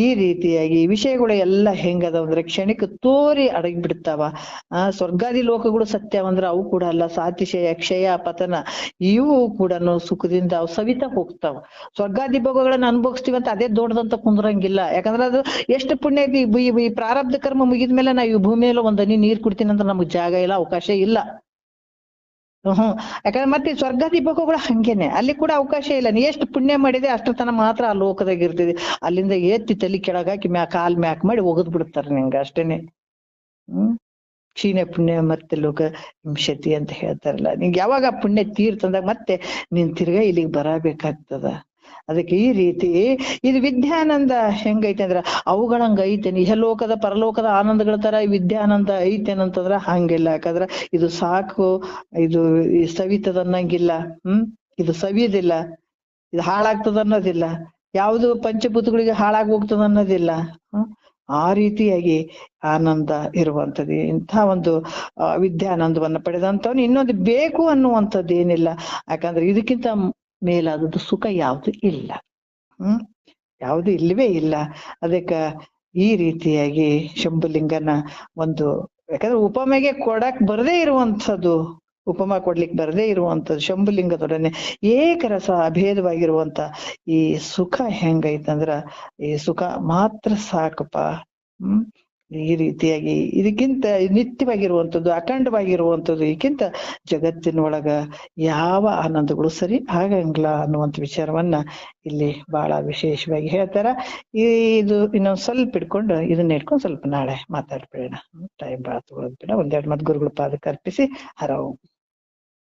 ಈ ರೀತಿಯಾಗಿ ಈ ವಿಷಯಗಳು ಎಲ್ಲ ಹೆಂಗದಾವ ಅಂದ್ರೆ ಕ್ಷಣಿಕ ತೋರಿ ಅಡಗಿ ಬಿಡ್ತಾವ. ಸ್ವರ್ಗಾದಿ ಲೋಕಗಳು ಸತ್ಯವಂದ್ರ ಅವು ಕೂಡ ಅಲ್ಲ. ಸಾತಿಶಯ, ಕ್ಷಯ, ಪತನ ಇವು ಕೂಡ ಸುಖದಿಂದ ಅವು ಸವಿತಾ ಹೋಗ್ತಾವ. ಸ್ವರ್ಗಾದಿ ಭೋಗಗಳನ್ನ ಅನುಭವಿಸ್ತೀವಂತ ಅದೇ ದೊಡ್ಡದಂತ ಕುಂದ್ರಂಗಿಲ್ಲ. ಯಾಕಂದ್ರೆ ಅದು ಎಷ್ಟು ಪುಣ್ಯ ಐತಿ. ಈ ಪ್ರಾರಬ್ಧ ಕರ್ಮ ಮುಗಿದ್ಮೇಲೆ ನಾವು ಈ ಭೂಮಿ ಮೇಲೆ ಒಂದ್ ಹನಿ ನೀರ್ ಕುಡ್ತೀನಿ ಅಂತ ನಮಗ್ ಜಾಗ ಇಲ್ಲ, ಅವಕಾಶ ಇಲ್ಲ. ಯಾಕಂದ್ರೆ ಮತ್ತೆ ಸ್ವರ್ಗಾದಿ ಭೋಗಗಳು ಹಂಗೇನೆ, ಅಲ್ಲಿ ಕೂಡ ಅವಕಾಶ ಇಲ್ಲ. ನೀ ಎಷ್ಟು ಪುಣ್ಯ ಮಾಡಿದೆ ಅಷ್ಟರ ತನ ಮಾತ್ರ ಆ ಲೋಕದಾಗ ಇರ್ತಿದೆ. ಅಲ್ಲಿಂದ ಎತ್ತಿ ತಲೆ ಕೆಳಗಾಕಿ ಕಾಲ್ ಮ್ಯಾಕ್ ಮಾಡಿ ಒಗದ್ ಬಿಡ್ತಾರ ನಿಂಗ ಅಷ್ಟೇನೆ. ಕ್ಷೀಣ ಪುಣ್ಯ ಮತ್ತೆ ಲೋಕ ಹಿಂಸತಿ ಅಂತ ಹೇಳ್ತಾರಲ್ಲ. ನಿಂಗೆ ಯಾವಾಗ ಪುಣ್ಯ ತೀರ್ತಂದಾಗ ಮತ್ತೆ ನೀನ್ ತಿರ್ಗಾ ಇಲ್ಲಿಗೆ ಬರಬೇಕಾಗ್ತದ. ಅದಕ್ಕೆ ಈ ರೀತಿ ಇದು ವಿದ್ಯಾನಂದ ಹೆಂಗೈತೆ ಅಂದ್ರ ಅವುಗಳಂಗ ಐತೇನೆ. ಇಹಲೋಕದ ಪರಲೋಕದ ಆನಂದಗಳ ತರ ವಿದ್ಯಾನಂದ ಐತೇನಂತಂದ್ರ ಹಂಗಿಲ್ಲ. ಯಾಕಂದ್ರ ಇದು ಸಾಕು, ಇದು ಸವಿತದ ಅನ್ನಂಗಿಲ್ಲ. ಇದು ಸವಿಯೋದಿಲ್ಲ, ಇದು ಹಾಳಾಗ್ತದ ಅನ್ನೋದಿಲ್ಲ, ಯಾವುದು ಪಂಚಭೂತಗಳಿಗೆ ಹಾಳಾಗಿ ಹೋಗ್ತದ ಅನ್ನೋದಿಲ್ಲ. ಆ ರೀತಿಯಾಗಿ ಆನಂದ ಇರುವಂಥದ್ದು. ಇಂಥ ಒಂದು ವಿದ್ಯಾನಂದವನ್ನ ಪಡೆದಂಥವ್ನು ಇನ್ನೊಂದು ಬೇಕು ಅನ್ನುವಂಥದ್ದು ಏನಿಲ್ಲ. ಯಾಕಂದ್ರೆ ಇದಕ್ಕಿಂತ ಮೇಲಾದದ್ದು ಸುಖ ಯಾವುದು ಇಲ್ಲ. ಯಾವುದು ಇಲ್ಲವೇ ಇಲ್ಲ. ಅದಕ್ಕ ಈ ರೀತಿಯಾಗಿ ಶಂಭುಲಿಂಗನ ಒಂದು, ಯಾಕಂದ್ರೆ ಉಪಮೆಗೆ ಕೊಡಕ್ ಬರದೇ ಇರುವಂಥದ್ದು, ಉಪಮ ಕೊಡ್ಲಿಕ್ಕೆ ಬರದೇ ಇರುವಂಥದ್ದು ಶಂಭುಲಿಂಗದೊಡನೆ ಏಕರಸ ಅಭೇದವಾಗಿರುವಂತ ಈ ಸುಖ ಹೆಂಗೈತಂದ್ರ ಈ ಸುಖ ಮಾತ್ರ ಸಾಕಪ್ಪ. ಈ ರೀತಿಯಾಗಿ ಇದಕ್ಕಿಂತ ನಿತ್ಯವಾಗಿರುವಂಥದ್ದು, ಅಖಂಡವಾಗಿರುವಂಥದ್ದು, ಇದಕ್ಕಿಂತ ಜಗತ್ತಿನೊಳಗ ಯಾವ ಆನಂದಗಳು ಸರಿ ಆಗಂಗಿಲ್ಲ ಅನ್ನುವಂಥ ವಿಚಾರವನ್ನ ಇಲ್ಲಿ ಬಹಳ ವಿಶೇಷವಾಗಿ ಹೇಳ್ತಾರ. ಇದು ಇನ್ನೊಂದ್ ಸ್ವಲ್ಪ ಇಟ್ಕೊಂಡು ಇದನ್ನ ಇಟ್ಕೊಂಡು ಸ್ವಲ್ಪ ನಾಳೆ ಮಾತಾಡ್ಬೇಡ. ಟೈಮ್ ಬಹಳ ತಗೊಳೋದ್ ಬೇಡ. ಒಂದೆರಡು ಮತ್ ಗುರುಗಳ ಪಾದಕ್ಕೆ ಅರ್ಪಿಸಿ ಹರವು.